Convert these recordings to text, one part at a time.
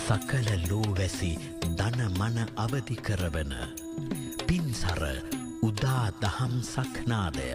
සකල ලෝවැසි දන මන අවදි කරවන පින්සර උදා දහම් සක්නාදය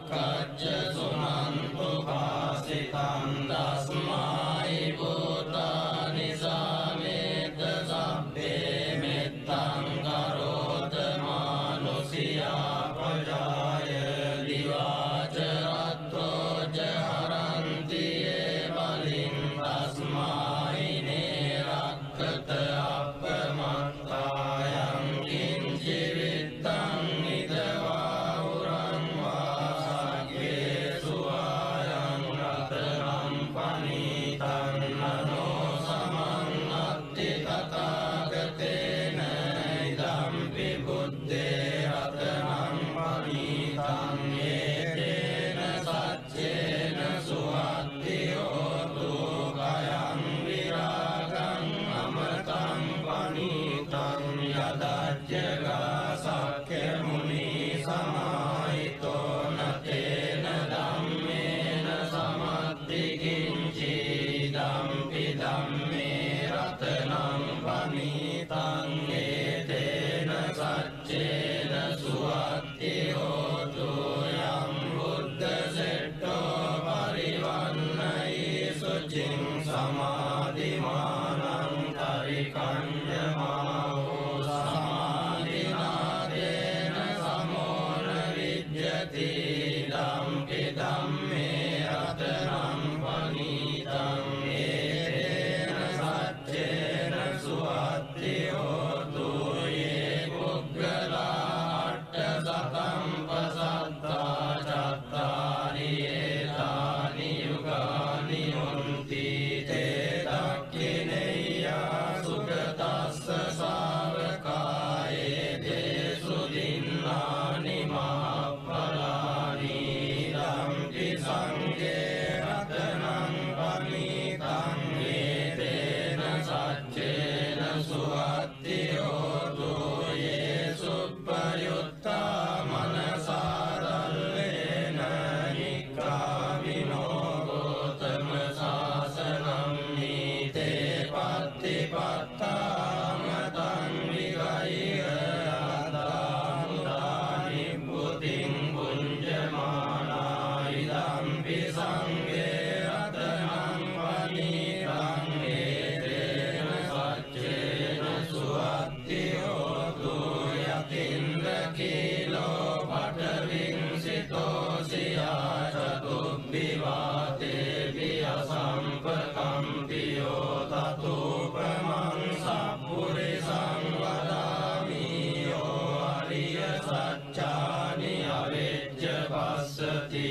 රක්කච්ච සුනන්තු පාසිතං තස්මායි භූතානි සාමේත සබ්බේ මෙත්තං කරෝත මානුසියා ප්‍රජාය දිවාච රත්තෝ ජහරන්ති ඒ බලින් තස්මායි නේ රක්කත අපමත්තායං කිංචි විත්තං නිදවා උරං වාසග්ගේ සුවායං රතනම් පනීතං නනෝ සමං අත්ති තථාගතේන ඉදම්පි බුද්දේ රතනම් පනීතං ඒතේන සච්චේන සුවත්ති හෝතු කයං විරාගං අමතං පනීතං යදච්චගා සක්ඛ්‍ය මුනි සමාහිතෝ නතේන ධම්මේන සමත්ති කිංචි ධම්පි ධම්මේ රතනම් පනීතං ඒතේන සච්චේන සුවත්ති හෝතු යම් බුද්ධ සෙට්ඨෝ පරිවන්නයි සුචින් සමාධිමානං පරිකඤ්ඤමාවෝ සමාධිනාදේන සමෝන විජ්ජති ධම්පි ධම්මේ රතනම් පනීතං ඒතේන සච්චේන සුවත්ති හෝතු යේ පුග්ගලා අට්ඨ සතම්පසත්තා චත්තාරි ඒතානි යුගානි හොන්ති තේ දක්ඛිනේයා සුගතස්ස ශාවකායේ දේසු දින්නානි මහප්පලානි ධම්පි සංඝේ රතනං පනීතං ඒතේන සච්චේන සුවත්ති හෝතු යේ සුප්පයුත්තා මනසාදල්ලේන නික්ඛාමිනෝ ගෝතම සාසනං නීතේ පත්තිපත්තාමතං විගය්‍ය අදාමුදානි බුතින් පුඤ්ජමානා ඉදම්පි සංඝේ රතනං පනීතං ඒතේන සච්චේන සුවත්ති හෝතු යතින්ද කීලෝ පඨවින්සිතෝ සියා චතුබ්බිවාතේ වියසම්පකම්පියෝ තතුපමං සප්පුරිසං වදාමි යෝ අරිය සච්චානි අවෙච්ච පස්සති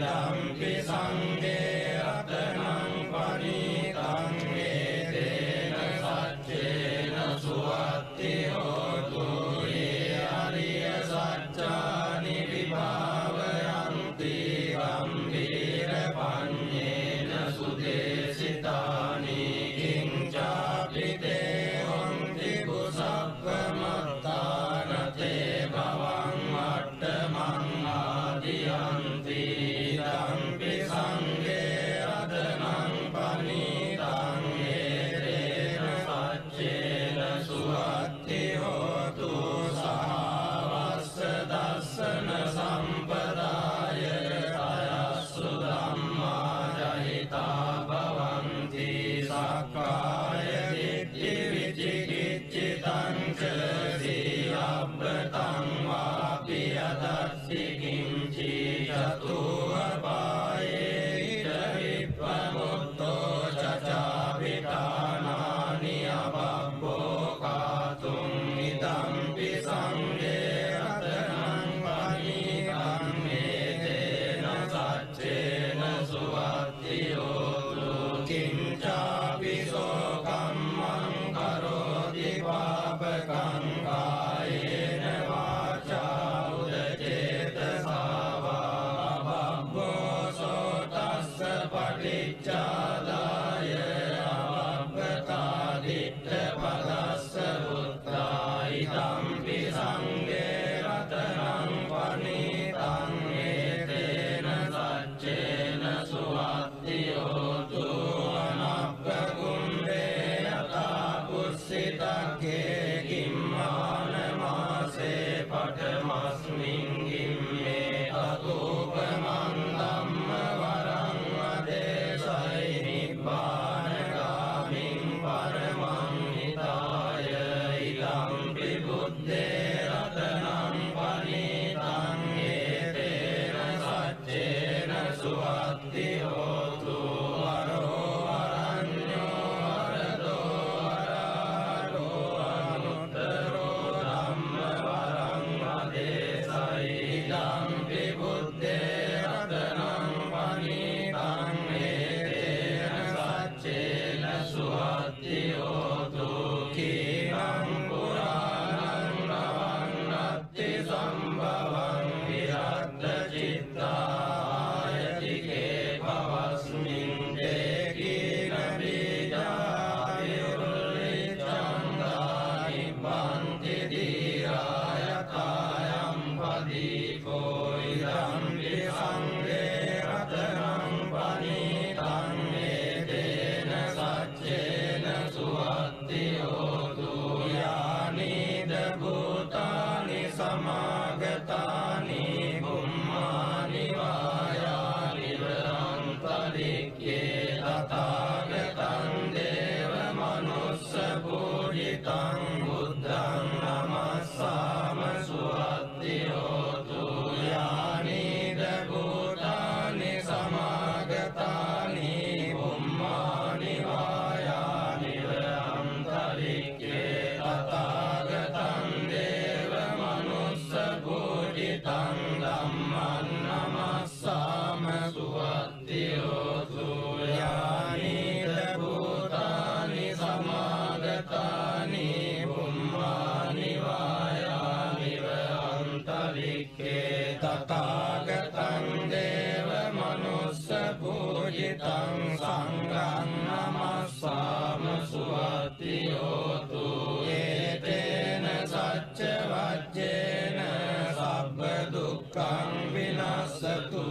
ධම්පි සංඝේ රතනං පනීතං ඒතේන සච්චේන සුවත්ති හෝතු යේ අරිය සච්චානි විභාවයන්ති ගම්භීර පඤ්ඤේන සුදේශිතානි කිංචාපි තේ හොන්ති කුසප්පමත්තානතේ භවං අට්ඨමං ආදියන්ති ධම්පි සංඝේ රතනං පනීතං ඒතේන සච්චේන සුවත්ති හෝතු සහවස්ස දස්සන සම්පදාය තයස්සු ධම්මා ජහිතා භවන්ති සක්කාය දිට්ඨි විචිකිච්ඡිතං ච සීලබ්බතං වාපි යදස්සි කිංචි චතුවපායේ ඉද විප්පමුත්තෝ චචාපිතානානි අබබ්බෝ කාතුං ඉදම්පි සංඝේ රතනං පනීතං ඒතේන සච්චේන සුවත්ති හෝතු කිංචාපි සෝකම්මං කරෝති පාපකං කායේන වාචා උදචේතසා වා සුවත්ති හෝතු වරෝ වරඤ්ඤෝ වරදෝ වරාරෝ අනුත්තරෝ ධම්ම වරං වදේසයි ඉදම්පි බුද්දේ රතනං පනීතං ඒතේන සච්චේන සුවත්ති හෝතු කීනං පුරාණං නවන්නත්ති සම්භවං විරද්ද චිත්තායතිකේ පවස්මින් දේකීන බීජායුල්ලිච්ඡන්දානි බන්ති දීරායතායම් පදීකෝ ඉදම්පි සංඝේ රතනං පනීතං ඒතේන සච්චේන සුවත්ති හෝතු යානිද භූතානි සමාගතානි බුම්මානි වායානි අන්තරික්ඛේ තථාගතං දේව මනුස්ස පූජිතං බුද්ධං නමස්සාම සුවත්ති හෝතු යානිද භූතානි සමාගතානි බුම්මානි වායානි අන්තරික්ඛේ තථාගතං දේව මනුස්ස පූජිතං ධම්මං නමස්සාම සුවත්ති හෝතු යානිද භූතානි සමාගතානි බුම්මානි වායානි අන්තරික්ඛේ තථාගතං දේව මනුස්ස පූජිතං සංඝං නමස්සාම සුවත්ති හෝතු ඒතේන සච්ච වජ්ජේන සබ්බ දුක්ඛං විනස්සතු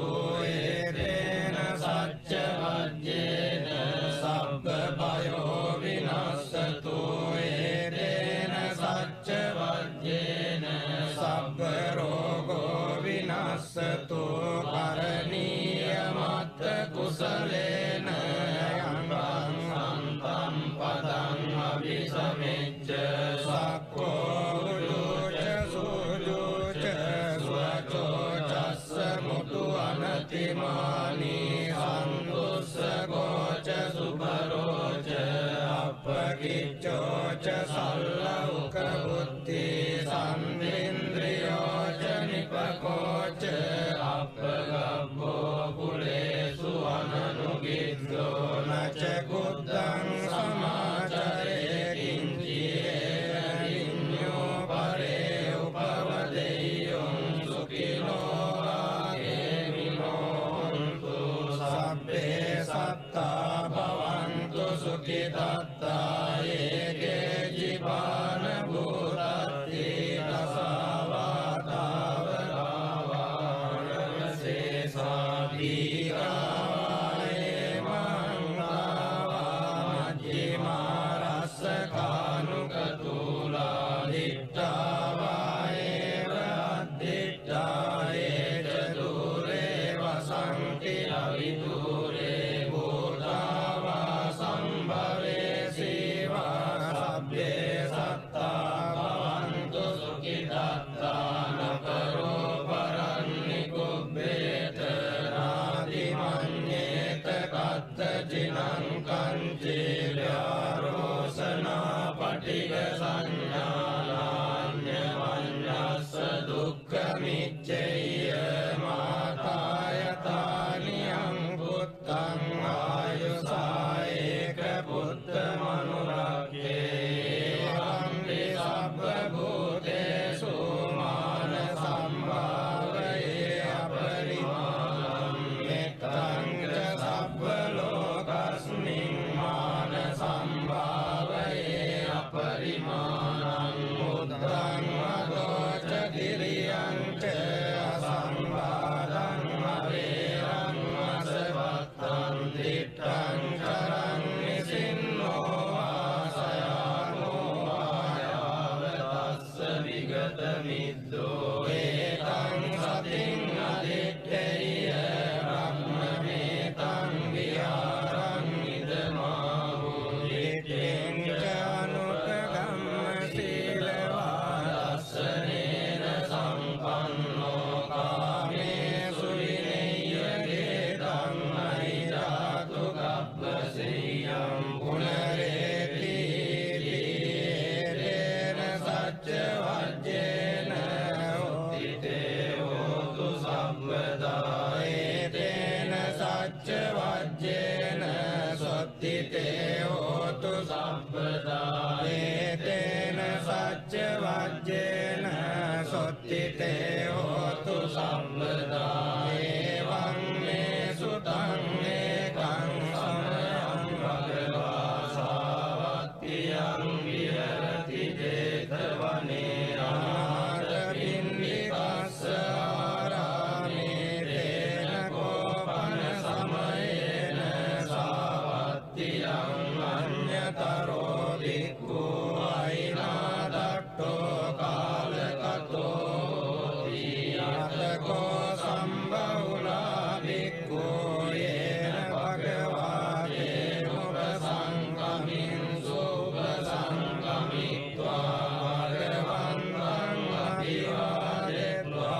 ඒතේන සච්ච වජ්ජේන සබ්බ භයෝ විනස්සතු ඒතේන සච්ච වජ්ජේන සබ්බ රෝගෝ විනස්සතු කරණීය මත්ත කුසලේන යං සම්තම් පදං අபிසමෙච්ච සක්ඛෝ උජුච සුජුච ස්වචෝ චස්ස මුතු අනතිමානි සන්තුස්ස ගෝච සුභරෝච අපකිච්චෝ ච සල්ලෞක බුද්ධි සම්ඉන්ද්‍රියෝ ච නිපකෝච අපගබ්බෝ කුලේසු අනනුගිද්දෝ නච බුද්ධං සමාචරේ කිංචියේන විඤ්ඤෝ පරේ උපවදෙය්‍යං සුඛිනෝ ආගේමිනෝ තු සබ්බේ සත්තා භවන්තු සුඛිතත්තා ඒකේ ජීවාන භූතත්ති දසවාතාවරාවානමසේසා දීඝායේ මංගාවා මජ්ජිමා රස්සකානුකතුලා දිට්ඨාවායේව අද්දිට්ඨායේ ච දුරේ වසන්ති අවිදුරේ භූතාවා සම්භවේ සීවා සබ්බේ සත්තා භවන්තු සුඛිතත්තා නකරෝ පරන්නි කුබ්බේත නාදි මඤ්ඤේත කත්ත ජිනං කංචේ ව්‍යාරෝසනා පටිග සංඥානාඤ්ඤ වඤ්ඤස්ස දුක්ඛ මිච්ඡේය මාතායතානි අං බුද්ධ පජ්ජේන සොත්තිතේ හෝතු සම්පදා එවං මේ සුතං ඒකං සමයං භගවා සාවත්තියං විහෙරති 제තවනේ අනාථ පින්ඩිකස්ස ආරාමේ තේන කෝපන සමයේන සාවත්තියං අඤ්ඤතරෝ භික්ඛු අයිනාදට්ඨෝ කාලකතෝ තියතකෝ සම්බහුලා භික්ඛු යේන භගවා දේනුපසංගමින් සුපසංගමිත්වා භගවන්තං අභිවාදෙත්වා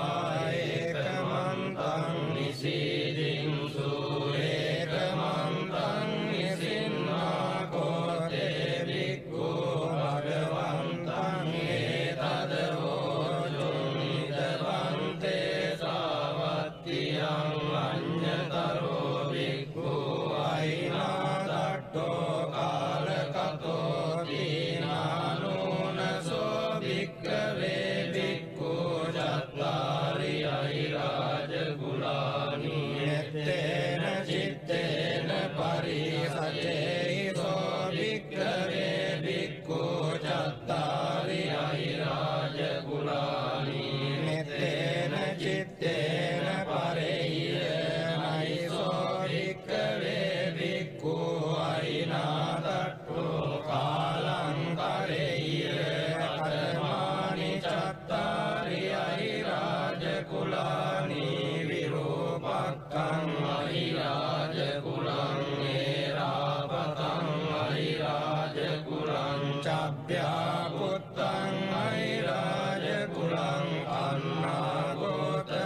ඒකමන්තං නිසීදින්සු ඒකමන්තං නිසින්නා කෝතේ භික්ඛු භගවන්තං ඒතදවෝචුං නිදවන්තේ සාවත්තියං අඤ්ඤතරෝ භික්ඛු අයිනාදට්ඨෝ කාලකතෝ දීනානුනසෝ භික්ඛවේ භික්ඛු චත්තාරි අහිරාජ කුලානි එත්තේන චිත්තේන පරිසචේසෝ භික්ඛවේ භික්ඛු චත්තාරි අහිරාජ කුලානි මෙත්තේන චිත්තේන පරේයනයිසෝ භික්ඛවේ භික්ඛු අයිනාදට්ඨෝ කාලං කරේය කතමානි චත්තාරි අහිරාජ කුලානි විරූපක්ඛං අහිරාජ කුලං ඒරාපතං අහිරාජ කුලං චබ්භ්‍යා පුත්තං අහිරාජ කුලං අන්නාගෝතමකං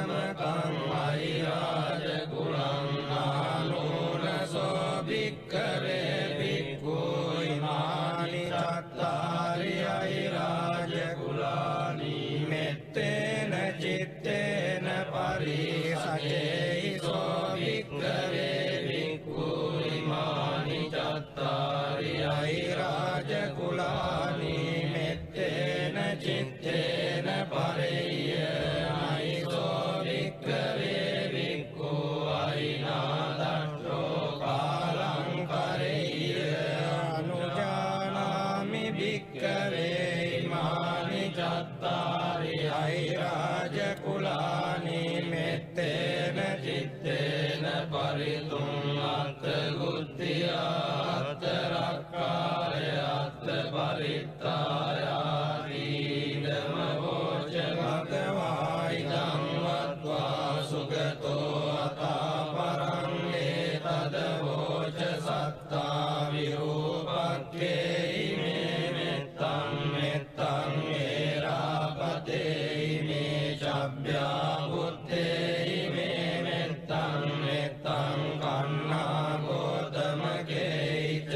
අහිරාජ කුලං ආනෝනසෝ භික්ඛවේ භික්ඛු ඉමානි චත්තාරි අහිරාජ කුලානි මෙත්තේන චිත්තේන පරිසචේසෝ භික්ඛවේ භික්ඛු ඉමානි චත්තාරි අහිරාජ කුලානි මෙත්තේන චිත්තේන පරේයනයිසෝ භික්ඛවේ භික්ඛු අයිනාදට්ඨෝ කාලං කරේය අනුජානාමි භික්ඛවේ ඉමානි චත්තාරි අහිරාජ කුලානි මෙත්තේන චිත්තේන පරිතුං අත්ථ ගුත්තියා අත්ථ රක්ඛාය අත්ථ පරිත්තායාති ධම්ම වෝච භගවා ඉදං වත්වා සුගතෝ අතා පරං ඒතද වෝච සත්තා විරූපක්ඛේ ඉමේ මෙත්තං මෙත්තං ඒරාපතේ ඉමේ චබ්භ්‍යා පුත්තේ ඉමේ මෙත්තං මෙත්තං කන්නා ගෝතමකේච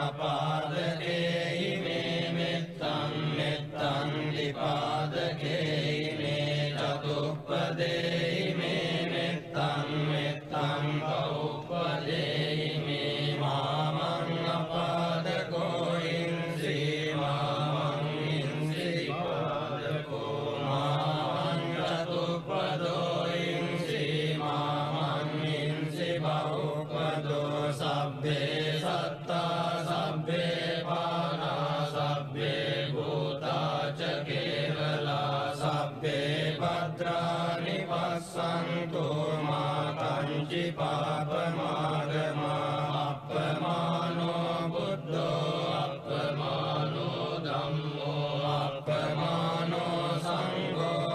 අපාදකේ ඉමේ මෙත්තං මෙත්තං දීපාදකේ ඉමේ චතුප්පදේ ඉමේ මෙත්තං මෙත්තං බහුපදේ ඉමේ මාමං අපාදකෝ ඉන්සි මාමං ඉන්සි පාදකෝ මාමං චතුප්පදෝ ඉන්සි මාමං ඉන්සි බහුපදෝ සබ්බේ සත්තා සබ්බේ පානා සබ්බේ භූතා ච කේවලා සබ්බේ භද්‍රානි පස්සන්තු මා කංචි පාපමාගමා අප්පමානෝ බුද්ධෝ අප්පමානෝ ධම්මෝ අප්පමානෝ සංඝෝ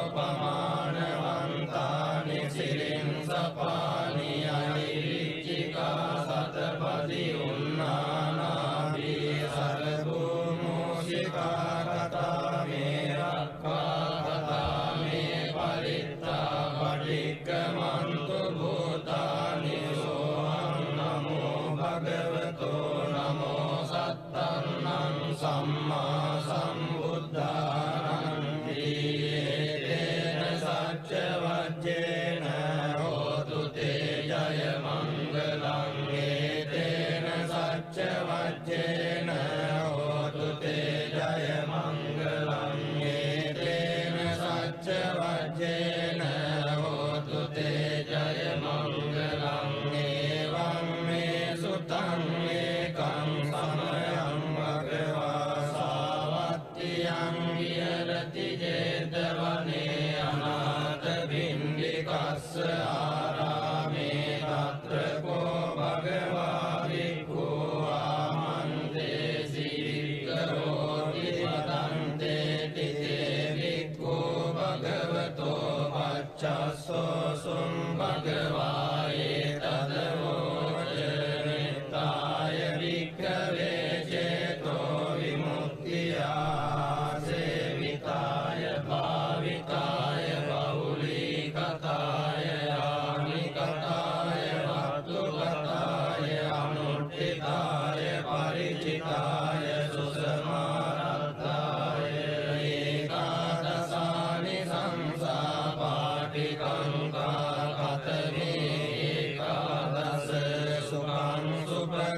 පමානවන්තානි සිරින් සපානි අනිරිච්චිකා සතපදි උන්නානාභි සරභූමෝසිකා කතා මේ රක්ඛා කතා මේ පරිත්තා පටික්කමන්තු භූතානි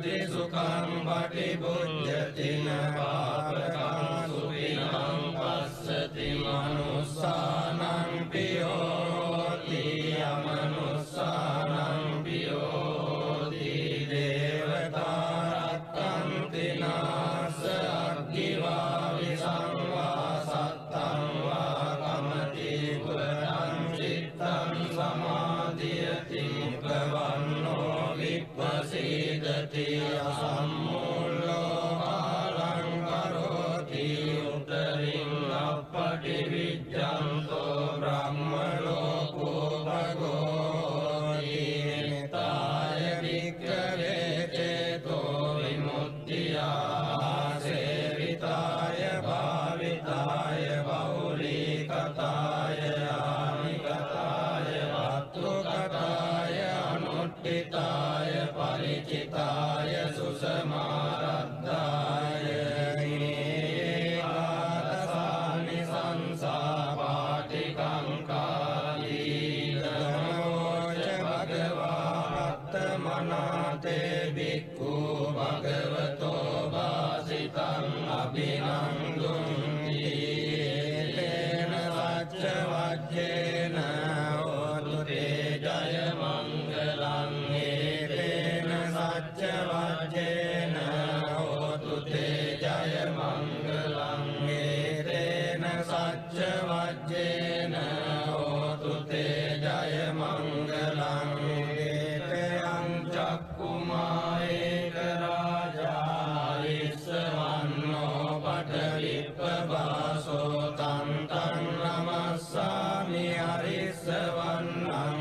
විහෙරති සුඛං පටිභුජ්ජතින පාපකං සුඛිනං පස්සති මනුස්සානං පියෝති අමනුස්සානං පියෝති දේවතා රක්ඛන්ති නාස අග්ගිවා විසංවා සත්තං වා කමති පුරං චිත්තං සමාධියති මුඛවන්නෝ විප්පසීදති අසම්මූලෝ කාලං කරෝති උතරින් අප්පටි විජ්ජන්තෝ බ්‍රහ්ම ලෝකෝ භගෝති නිතාය වික්ඛවේ චේතෝ විමුක්තියා සේවිතාය භාවිතාය බෞලීකතාය ආනිකතාය වත්තුකතාය අනුට්ඨිතාය පරිචිතාය සුසමාරද්ධාය ඒකාදසානි සංසාපාටිකංකාලී ධනෝච භගවා රත්තමනාතේ භික්ඛු භගවතෝ වාසිතං අභිනන්දුන්ති තේන සච්ච වජ්ජේන හෝතු තේ ජය මංගලං තේන සච්ච වජ්ජේන හෝතු තේ ජය මංගලං තේන සච්ච වජ්ජේන හෝතු තේ ජය මංගලං තේතයං චක්කුමායේක රාජා ඉස්සවන්නෝ පඨවිප්පවාසෝ තං තං නමස්සාමි අරිස්සවන්නං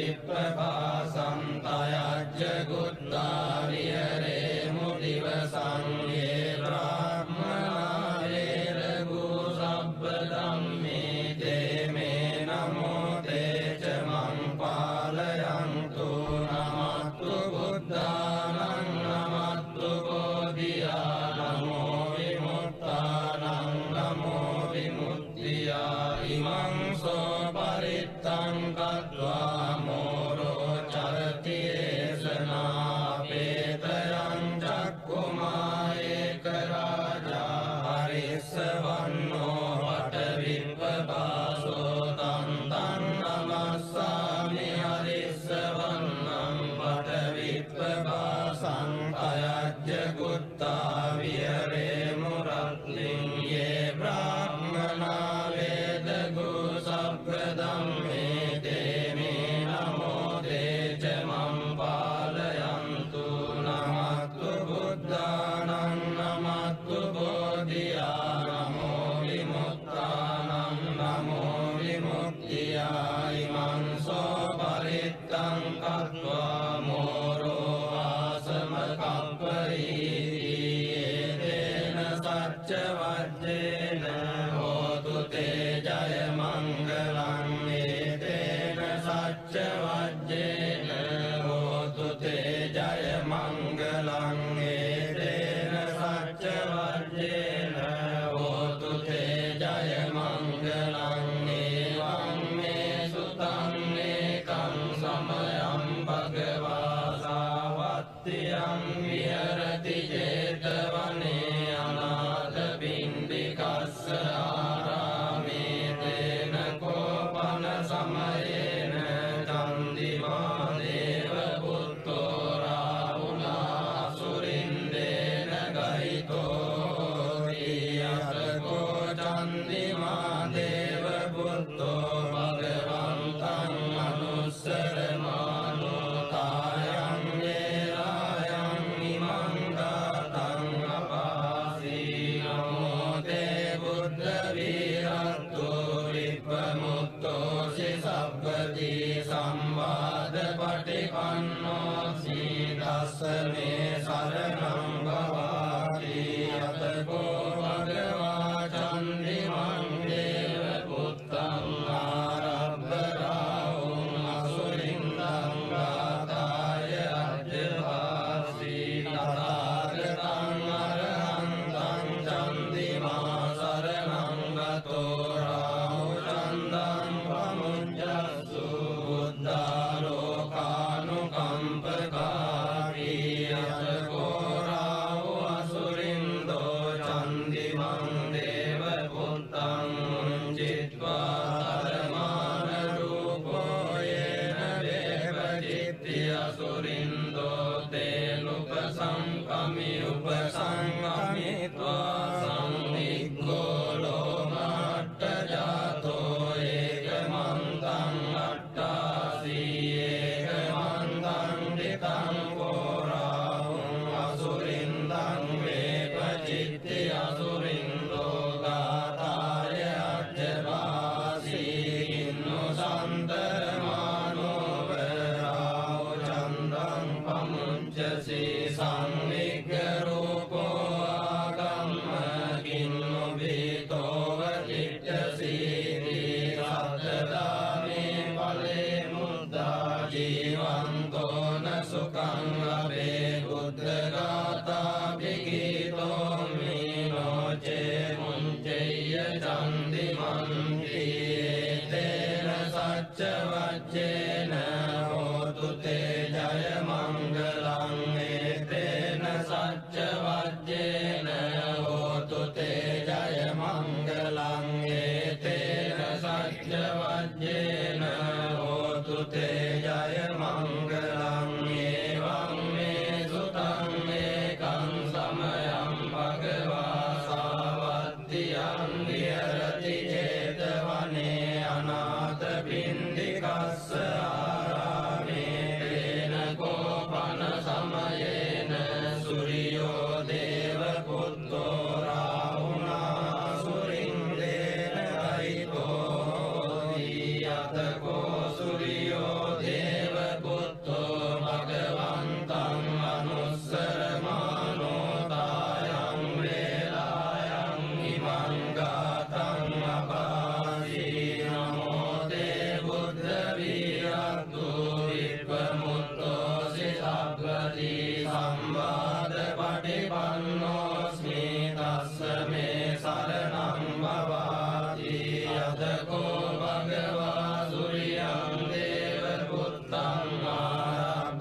පඨවිප්පවාසං තයජ්ජ ගුත්තා විහෙරේමු දිවසං යේ බ්‍රාහ්මනා වේරගු සබ්බ ධම්මේ තේ මේ නමෝ තේ ච මං පාලයන්තු නමත්තු බුද්ධානං නමත්තු බෝධියා නමෝ විමුක්තානං නමෝ විමුක්තියා ඉමං සෝ පරිත්තං කତ୍වා මෝරෝ චරති ඒසනා පේතයං චක්කුමායේක රාජා හරිස්සවන්නෝ පඨවිප්පවාසෝ තං තං නමස්සාමි හරිස්සවන්නං පඨවිප්පවාසං තයජ්ජ ගුත්තා විහෙරේමු රත්ලින් යේ බ්‍රාහ්මනා වේදගු සබ්බ ධම්මේ තේ මේ නමෝ තේ ච මං පාලයන්තු නමත්තු බුද්ධානං නමත්තු බෝධියා නමෝ විමුක්තානං නමෝ විමුක්තියා ඉමං සෝ පරිත්තං කତ୍වා මෝරෝ ආසම කප්පරීති තේන සච්ච වජ්ජේන හෝතු තේ ජය මංගලං තේන සච්ච වජ්ජේන හෝතු තේ ජය මංගලං තේන සච්ච වජ්ජේන හෝතු තේ ජය මංගලං එවං මේ සුතං ඒකං සමයං භගවා සාවත්තියං විහෙරති ජේතවනේ අනාථ පිණ්ඩිකස්ස ආරාමේ තේන කෝපන සමයේන චන්දිමා දේව පුත්තෝ රාහුලා සුරින්දේන ගහිතෝ තියතකෝ චන්දිමා දේව පුත්තෝ භගවන්තං අනුස්සරමානෝ තායං වේලායං ඉමං ගාතං අපාසී නමෝ තේ බුද්ධ වීරත්තෝ විප්පමුත්තෝ සබ්බති සම්වාද පටිපන්නෝ සීදස්සනේ සරණං භවාති අතකෝ භගවා චන්දිමං දේව පුත්තං ආරබ්බරාවුං අසුරින්දං ගාතාය අජ්ජවාසී තථාගතං අරහන්තං චන්දිමා සරණං ගතෝ රාහුචන්දං පමුඤ්ජස්සු බුද්ධාලෝකානුකම්පකාරී අසුරින්දෝ තේනුපසංකමි උපසංකමිත්වා සංනිග්ගෝ ලෝමාට්ඨ ජාතෝ ඒකමන්තං අට්ඨාසී ඒකමන්තං දිතං කෝරාහුං අසුරින්දං වේපචිත්ති අසුරින්දෝ ගාතාය අජ්ජවාසී කින්නෝ සන්තරමානෝ වරාව චන්දං පමුංචසී සංනිග්ග රූපෝ ආගම්ම කින්නෝ බීතෝ වතිට්ඨසී සත්තදාමේ ඵලේ මුද්දා ජීවන්තෝ න සුඛං ලබේ බුද්ධ ගාථා විගීතෝ මීනෝ චේ මුංචේය චන්දිමන්ති තේන සච්ච වච්චේන හෝතු තේ ජය මංගලං තේන සච්ච වච්චේන හෝතු තේ ජය මංගලං තේන සච්ච වච්චේන හෝතු තේ ජය මංගලං එවං මේ සුතං ඒකං සමයං භගවා සාවත්තියං විහෙරති චේතවනේ අනාථ පින්ඩිකස්ස ආරාමේ තේන කෝපන සමයේන සූර්යෝ දේව පුත්තෝ රාහුණා සුරින්දේන රහිතෝ යතකෝ සූර්යෝ දේව පුත්තෝ භගවන්තං අනුස්සරමානෝ තායං වේලායං ඉමං ගාතං අපාසී නමෝ තේ බුද්ධ විරක්තු විප්පමුත්තෝ සිසබ්බදී සම්වාද පටිපන්නෝස්මි තස්ස මේ සරණං භවාති යතකෝ භගවා සූර්යං දේව පුත්තං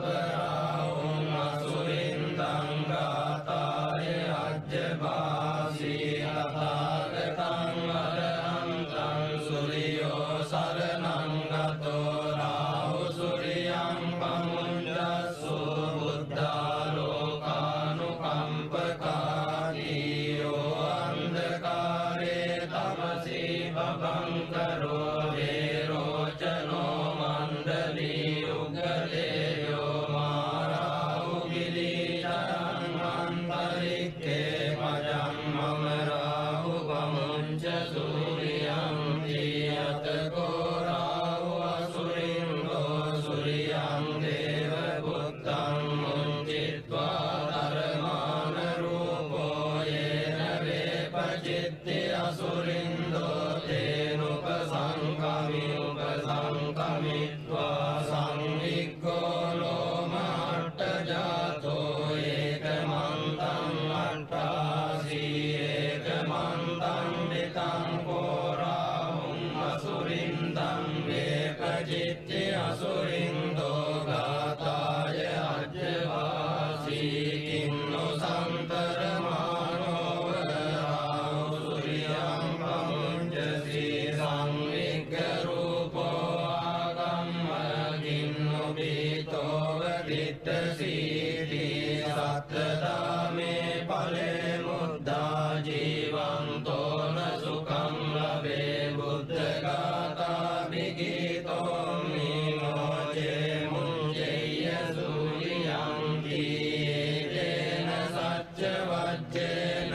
ආරබ්බරාහුං අසුරින්දං ගාතාය අජ්ජවාසී තථාගතං අරහන්තං සූර්යෝ සරණං ගතෝ රාහු සූර්යං පමුඤ්ජස්සු බුද්ධාලෝකානුකම්පකාදීයෝ අන්ධකාරේ තමසී භවංකරෝ වේරෝචනෝ මණ්ඩලී උග්ගලේයෝ මාරාහු ගිලීචරං අන්තරික්ඛේ මජං මම රාහු පමුංච සූර්යං යතකෝ රාහු අසුරින්දෝ සූර්යං දේව පුත්තං මුංචිත්වා ධර්මාන රූපෝ යේන වේපචිත්ති අසුරින්දෝ තේනුපසංකමි උපසංකමිත්වා සංනිග්ගෝ ලෝමාට්ඨ ජාතෝ ඒකමන්තං අට්ඨාසී ඒකමන්තං දිතං කෝරාහුං අසුරින්දං වේපචිත්ති අසුරින්දෝ ගාතාය අජ්ජවාසී කින්නෝ සන්තරමානෝ වරාව සූර්යං පමුංචසී සංනිග්ග රූපෝ ආගම්ම කින්නෝ බීතෝ වතිට්ඨසී සත්තදාමේ ඵලේ මුද්දා ජීවන්තෝ න සුඛං ලබේ බුද්ධ ගාථා විගීතෝ මීනෝ චේ මුංචේය සූර්යං තේන සච්ච වච්චේන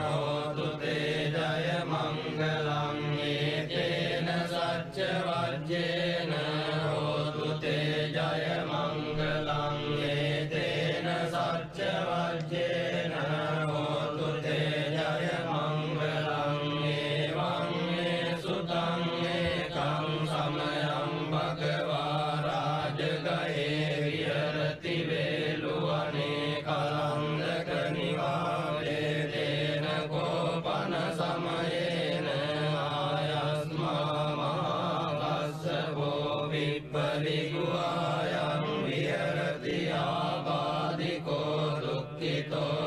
හෝතු තේ ජය මංගලං තේන සච්ච වච්චේන හෝතු තේ ජය මංගලං තේන සච්ච වච්චේන හෝතු තේ ජය මංගලං එවං මේ සුතං ඒකං සමයං භගවා රාජගහේ විහෙරති වේලුවනේ කලන්දක නිවාසේ තේන කෝපන සමයේන ආයස්මා මහාකස්සපෝ විප්පරිගුආයං විහෙරති ආබාධිකෝ දුක්ඛිතෝ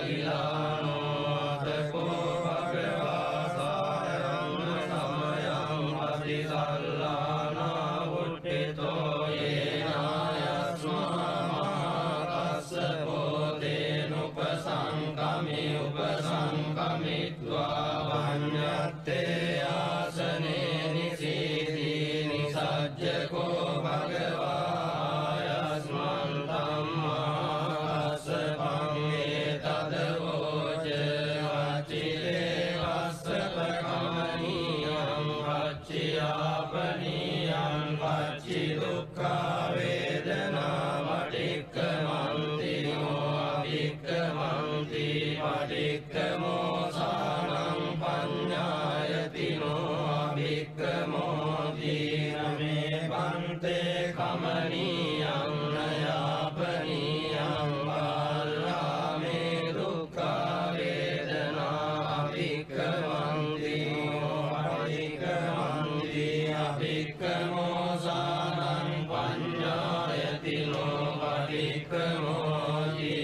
බාලවිලානෝ අතකෝ භගවා සායං සමයං අතිසල්ලානා උට්ඨිතෝ යේන දුක්ඛා වේදනා පටික්ඛමන්ති අභික්ඛමන්ති පටික්ඛමෝසානං පඤ්ඤායතිනෝ අභික්ඛමෝති නමේ පන්තේ කමනීයං නයාපනීයං බාලාමේ දුක්ඛා වේදනා අභික්ඛමන්ති පටික්ඛමන්ති අභික්ඛමෝසානං පඤ්ඤායතිනෝ පටික්ඛමෝති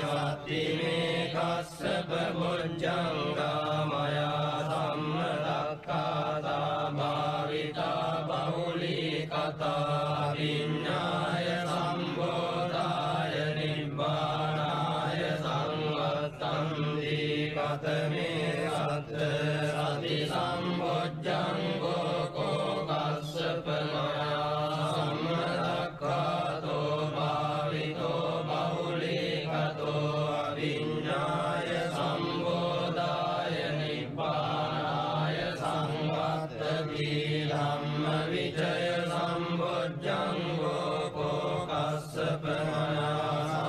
සත්තිමේ කස්සප බොජ්ජංගා මයා සම්මදක්ඛාතා භාවිතා බහුලී කතා විඤ්ඤාය සම්බෝධාය නිබ්බානාය සංවත්තන්ති කතමේ සත්ත සති සම්බොජ්ජංගෝ කෝ කස්සප මයා සම්මදක්ඛාතෝ භාවිතෝ බහුලී කතෝ විඤ්ඤාය සම්බෝධාය නිබ්බානාය සංවත්තති ධම්ම විචය සම්බොජ්ජංගෝ කෝ කස්සප මයා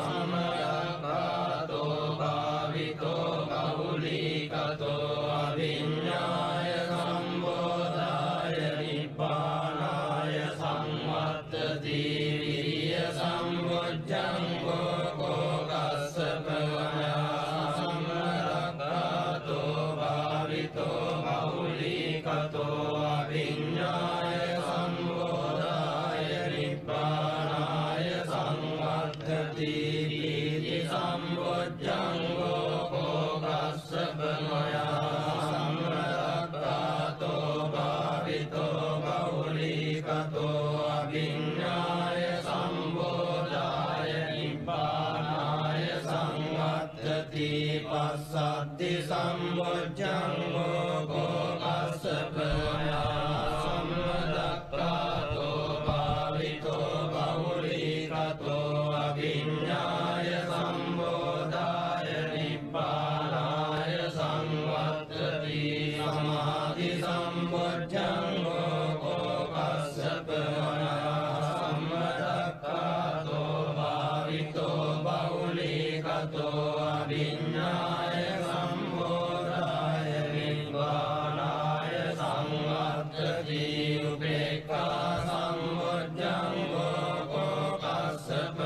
සම්මදක්ඛාතෝ භාවිතෝ බහුලී කතෝ විඤ්ඤාය සම්බෝධාය නිබ්බානාය සංවත්තති විරිය සම්බොජ්ජංගෝ කෝ කස්සප මයා සම්මදක්ඛාතෝ භාවිතෝ බහුලී කතෝ අවිඤ්ඤාය සම්බෝධාය නිබ්බානාය සංවත්තති පීති සම්බොජ්ජංගෝ කෝ කස්සප මයා සම්මදක්ඛාතෝ භාවිතෝ බහුලී කතෝ අවිඤ්ඤාය සම්බෝධාය නිබ්බානාය සංවත්තති පස්සද්ධි සම්බොජ්ජංගෝ කෝ කස්සප මයා සම්මදක්ඛාතෝ භාවිතෝ බහුලී කතෝ අවිඤ්ඤාය සම්බෝධාය නිබ්බානාය සංවත්තති සමාධි සම්බොජ්ජංගෝ කෝ කස්සප මයා සම්මදක්ඛාතෝ භාවිතෝ බහුලී කතෝ අවිඤ්ඤාය සම්බෝධාය නිබ්බානාය සංවත්තති උපේක්ඛා සම්බොජ්ජංගෝ කෝ කස්සප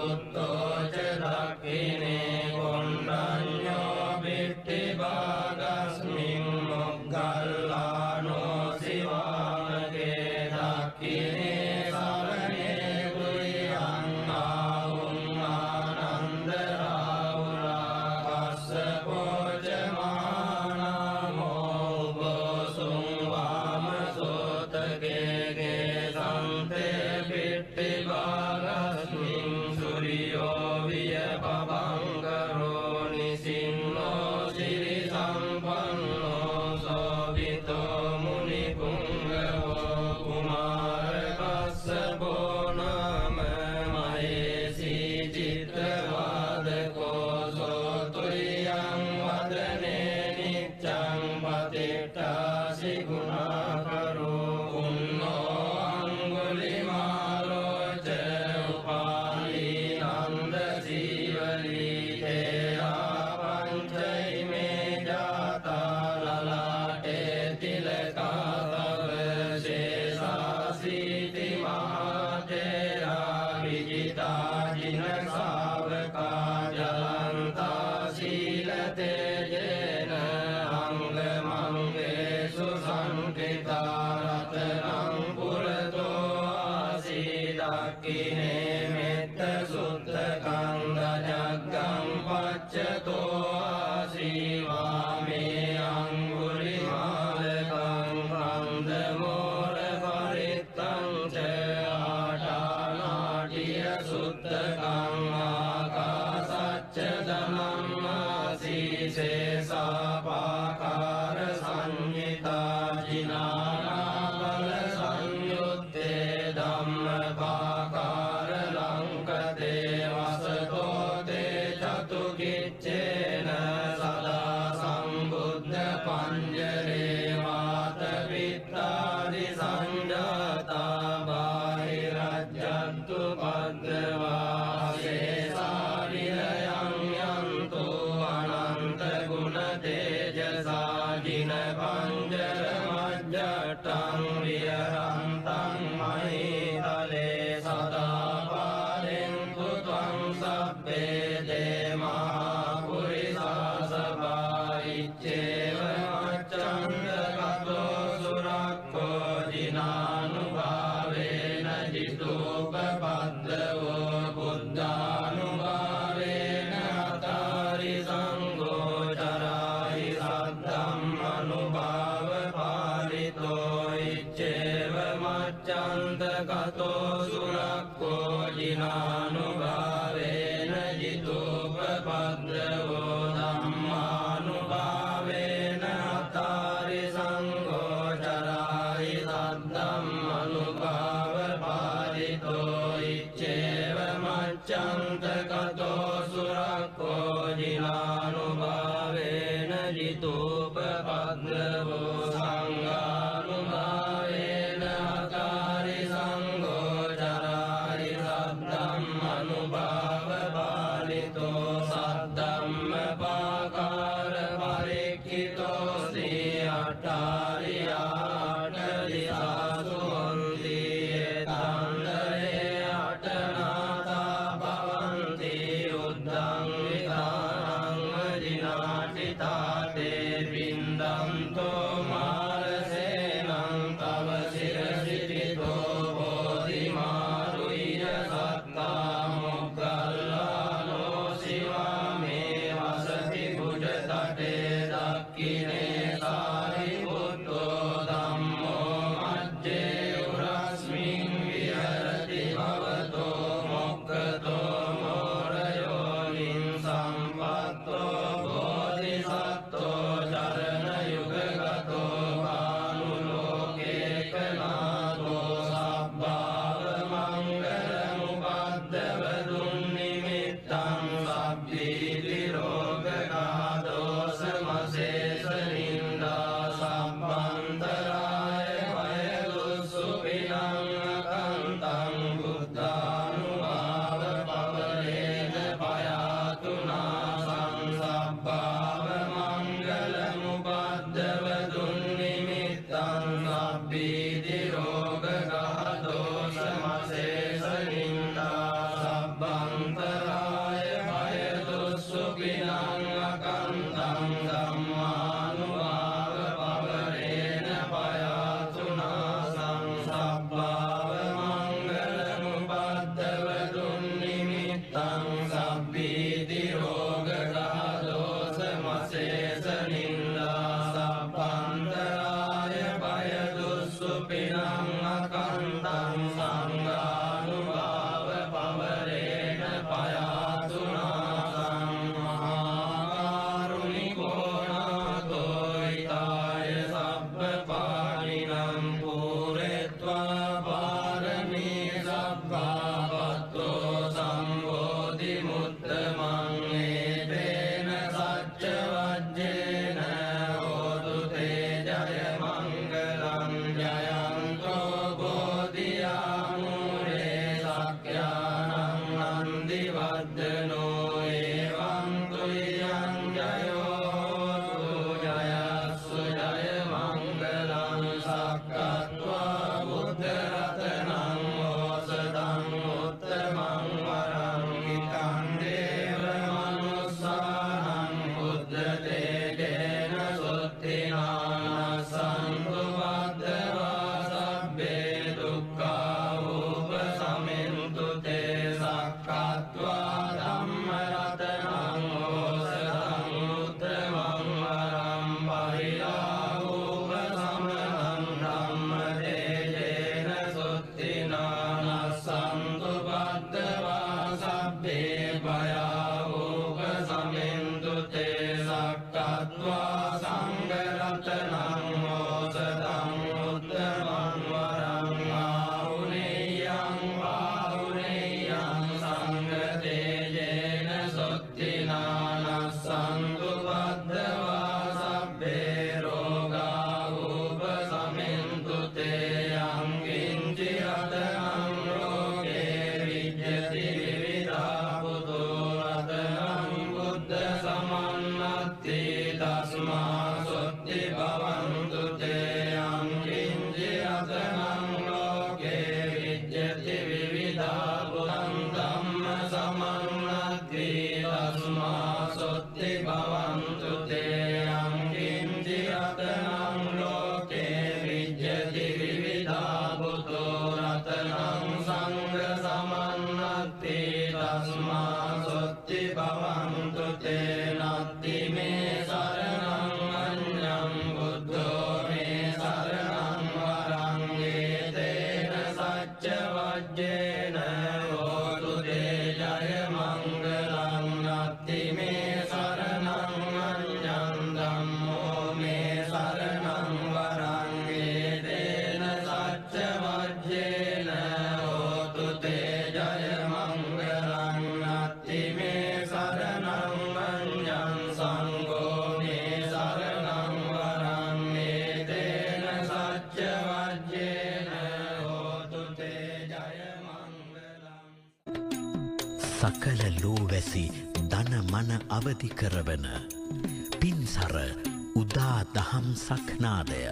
පුත්තෝ ච දක්ඛිනේ කොණ්ඩඤ්ඤෝ බිට්ටි භාගස්මින් මොග්ගල්ලානෝ සිවාමකේ දක්ඛිනේ සරණේ ගුරියං ආවුං ආනන්ද රාවුලා කස්සපෝ ච මහානාමෝ උබෝසුං වාමසෝතකේ සන්තේ බිට්ටි භාගස්මින් සුරියෝ විය පබංගරෝ නිසින්නෝ සිරි සම්පන්නෝ සෝවිතෝ මුනි පුංගවෝ කුමාර කස්සපෝ නාම මහේසී චිත්තවාදකෝ සෝතුරියං වදනේ නිච්ඡං පතිට්ඨාසි ගුණාකරෝ උන්නෝ අංගුලිමාලෝ ච උපාලී නන්ද සීවලී තේයා පංචෛමේ ජාතා ලලාටේ තිලකා තව ශේෂාසීති මහතේරා විජිතා ජින ශාවකා ජලන්තා සීල තේජේන අංගමංගේසු සංකිතා රතනං පුරතෝ ආසීදක්ඛිනේ මෙත්ත සුත්ත කන්දජග්ගං පච්චතෝ ආසීවාමේ අංගුලිමාලකං කන්දමෝර පරිත්තං ච ආටානාටිය සුත්තකං ආකාසච්ච ධනම්මාසීසේසාපාකාර සංඤිතා ජිනානාබල සංයුත්තේ ධම්මපාකාර ලංකතේ වසතෝ තේ චතුකිච්චේන සදා සම්බුද්ධ පඤ්ජරේ වාත විත්තාදි සංජාතා බාහිරජ්ජන්තු පද්දවා සේසාරිලයං යන්තු අනන්ත ගුණ තේජසා ජින පංජර මජ්ජට්ටං විහරන්තං මහිතලේ සදා පාලෙන්තු ත්වං සබ්බේ දේමා පුරිසා සභායිච්චේව මච්ඡන්ද කතෝ සුරක්ඛෝ දිනානුභාවේන ජිතෝපපද්දවෝ බුද්ධානුභාවේන අතාරි සංඝෝ චරාහි සද්ධම්මනුභාව පාරිතෝ ඉච්ඡේව මච්ඡන්ද කතෝ සුරක්ඛෝ දිනානුභාවේන ජිතෝපපද්දවෝ ධම්මානුභාවේන අතාරි සංඝෝ චරාහි සද්ධම්මනුභාව පාරිතෝ ඉච්ඡේව මච්ඡන්ද කතෝ සුරක්ඛෝ දිනානුභාවේන ජිතෝපපද්දවෝ සංඝානුභාවේන අතාරි සංඝෝ චරාහි සද්ධම්මනුභාව පාරිතෝ සද්ධම්මපාකාර පරික්ඛිතෝ සී අට්ඨාරියාට දිසාසු හොන්ති තන්දරේ අටනාතා භවන්ති වද්දනෝ එවං තුයං ජයෝ ජයස්සු ජය මංගලං සක්කත්වා බුද්ධ රතනං ඕසදං උත්තමං වරං හිතං දේව මනුස්සානං බුද්ධ තේජේන සුත්තිනාන සන්තු වද්දවා සබ්බේ දුක්ඛා උපසමින්තු තේ සක්කත්වා ධම්ම රතනං ඕසදං උත්තමං වරං පරිලාභ සමනං ධම්ම තේජේන සුත්තිනාන සන්තු වද්දවා සබ්බේ භයා උපසමින්තු තේ සක්කත්වා සංඝ රතනං ඕසදං උත්තමං වරං ආහුනේයං ආහුනේයං සංඝ තේජේන සුත්තිනාන සන්තු වද්දවා සබ්බේ රෝගා උපසමින්තු තේ යං කිංචි රතනං ලෝකේ විජ්ජති විවිධා පුතු රතනං බුද්ධ සමන්නත්ති තස්මා සොත්ති භවන්තු තේ යං කිංචි රතනං ලෝකේ විජ්ජති විවිධා පුතං ධම්ම සමන්නත්ති තස්මා සොත්ති භවන්තු තේ යං කිංචි රතනං ලෝකේ විජ්ජති විවිධා පුතු රතනං සංඝ සමන්නත්ති තස්මා සොත්ති භවන්තු තේ නත්ති මේ සරණං අඤ්ඤං බුද්ධෝ මේ සරණං වරං ඒතේන සච්ච වජ්ජේන හෝතු තේ ජය මංගලං නත්ති මේ සරණං අඤ්ඤං ධම්මෝ මේ සරණං වරං ඒතේන සච්ච වජ්ජේන හෝතු තේ ජය මංගලං නත්ති මේ සරණං අඤ්ඤං සංඝෝ මේ සරණං වරං ඒතේන සච්ච වජ්ජේන හෝතු තේ ජය මංගලං. සකල ලෝවැසි ධන මන අවදි කරවන පින්සර උදා දහම් සක්නාදය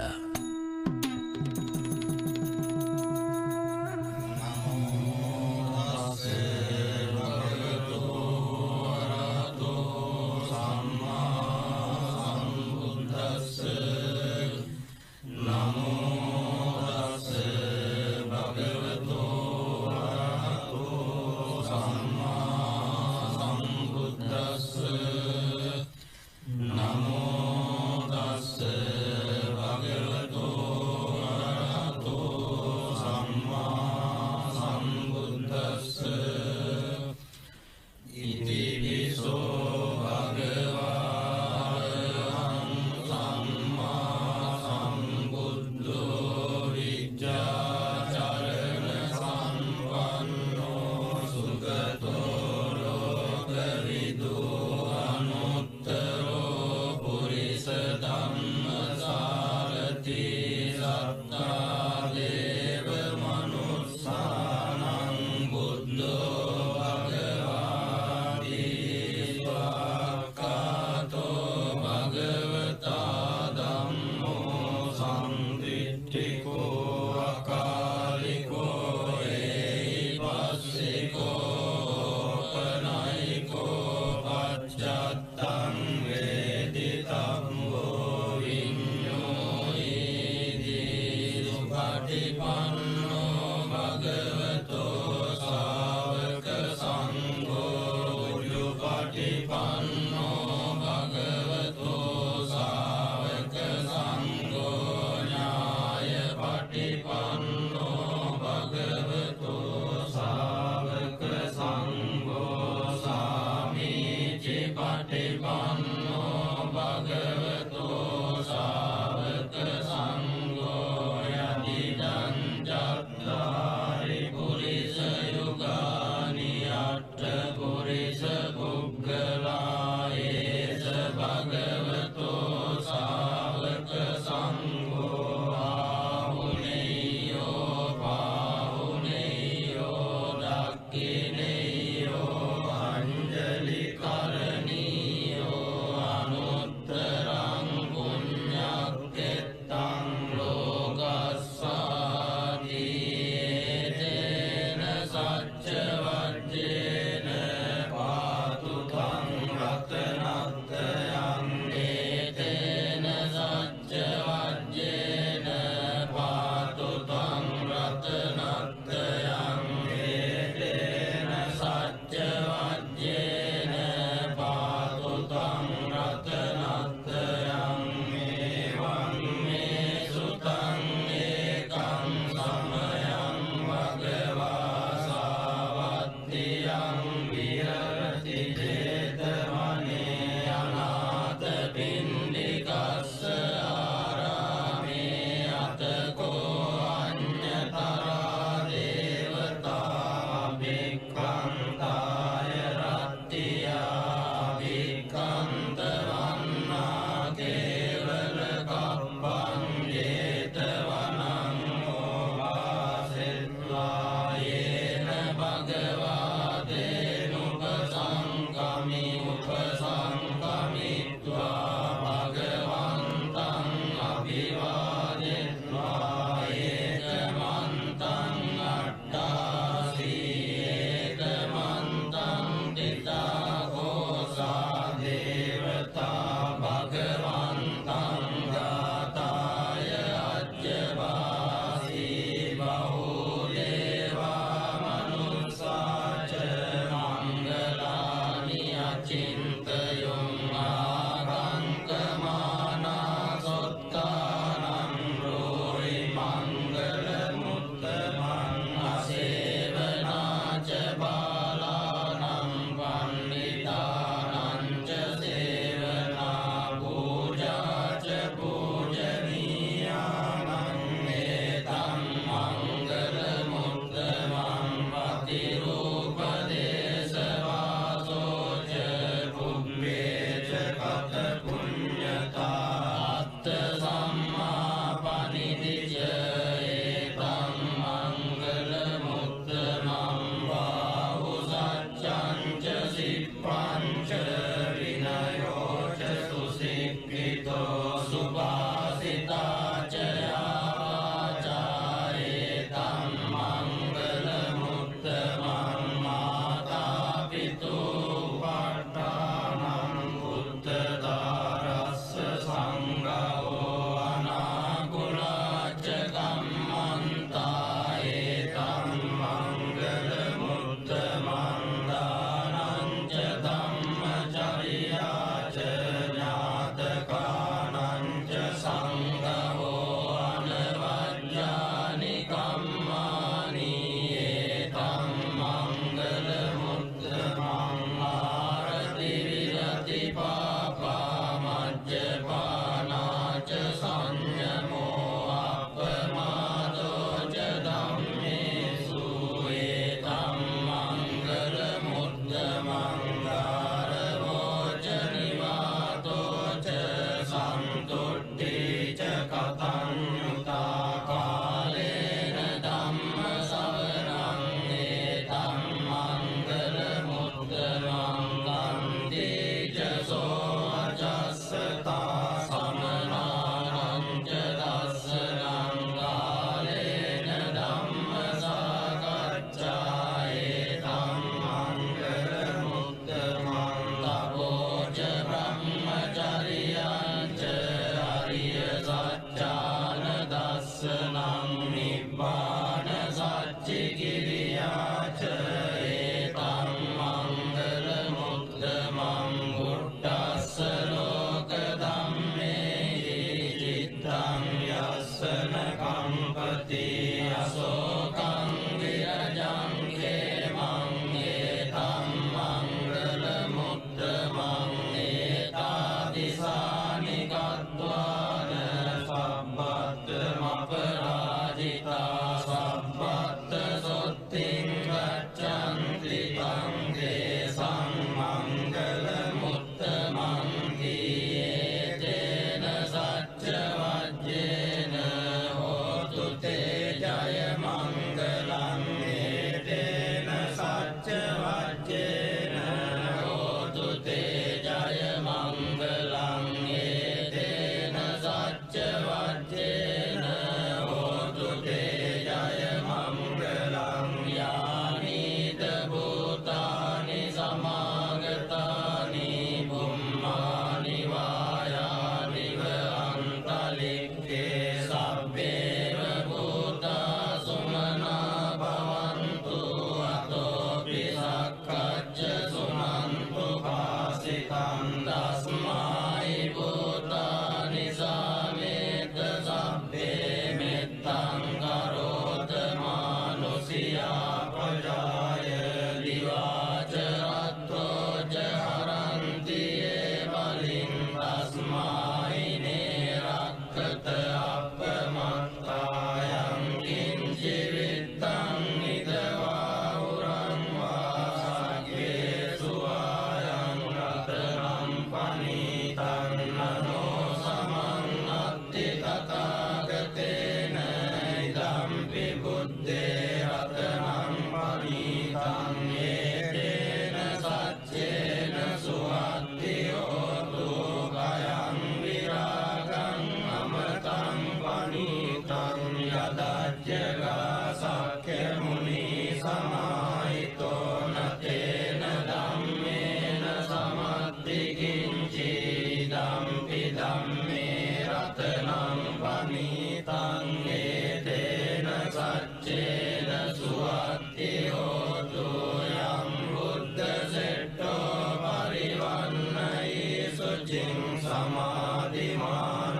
තස්මයි භූතානි සමේත සබ්බේ මෙත්තං කරෝත මානුසියා ප්‍රජාය දිවාච රත්තෝ ච හරන්ති ඒ බලින් තස්මයි නේරක්කත අපමත්තායං කිංචි විත්තං නිදවා උරං වාසග්ගේ සුවායං රතනම් පනීතං නනෝ සමං අත්ති තථාගතේන ඉදම්පි බුද්දේ රතනම් පනීතං ඒතේන සච්චේන සුවත්ති හෝතු කයං විරාගං අමතං පනීතං යදච්චගා සක්ඛ්‍ය මුනි සමාහිතෝ නතේන ධම්මේන සමත්ති කිංචි ධම්පි ධම්මේ රතනම් පනීතං ඒතේන සච්චේන සුවත්ති හෝතු යම් බුද්ධ සෙට්ඨෝ පරිවන්නයි සුචින් සමාධිමානං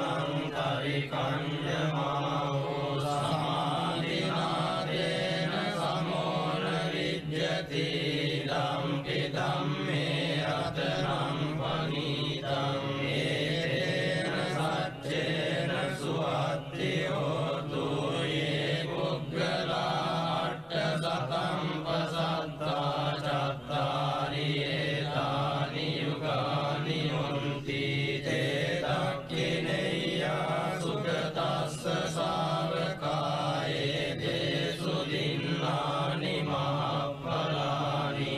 පරිකඤ්ඤමාවෝ සමාධිනාදේන සමෝන විජ්ජති ධම්පි ධම්මේ රතනම් පනීතං ඒතේන සච්චේන සුවත්ති හෝතු යේ පුග්ගලා අට්ඨසතං පසත්තා චත්තාරි ඒතානි යුගානි හොන්ති තේ දක්ඛිනේයා සුගතස්ස ශාවකායේ දේසු දින්නානි මහප්පලානි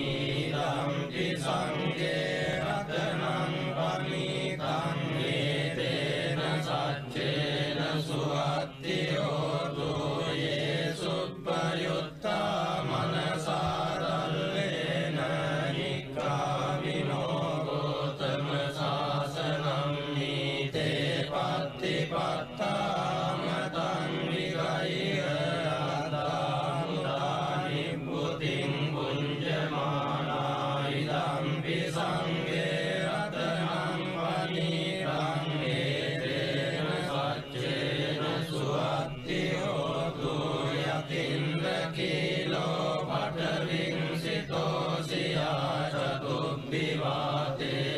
ධම්පි සංඝේ රතනං පනීතං ඒතේන සච්චේන සුවත්ති හෝතු යේ සුප්පයුත්තා මනසාරල්ලේන නික්ඛාමිනෝ ගෝතම සාසනං නීතේ පත්තිපත්තාමතං විගය්‍ය අදාමුදානි බුතින් පුඤ්ජමානා ඉදම්පි සංඝේ රතනං පනීතං ඒතේන සච්චේන සුවත්ති හෝතු යතින්ද කීලෝ පඨවින්සිතෝ සියා චතුබ්බිවාතේ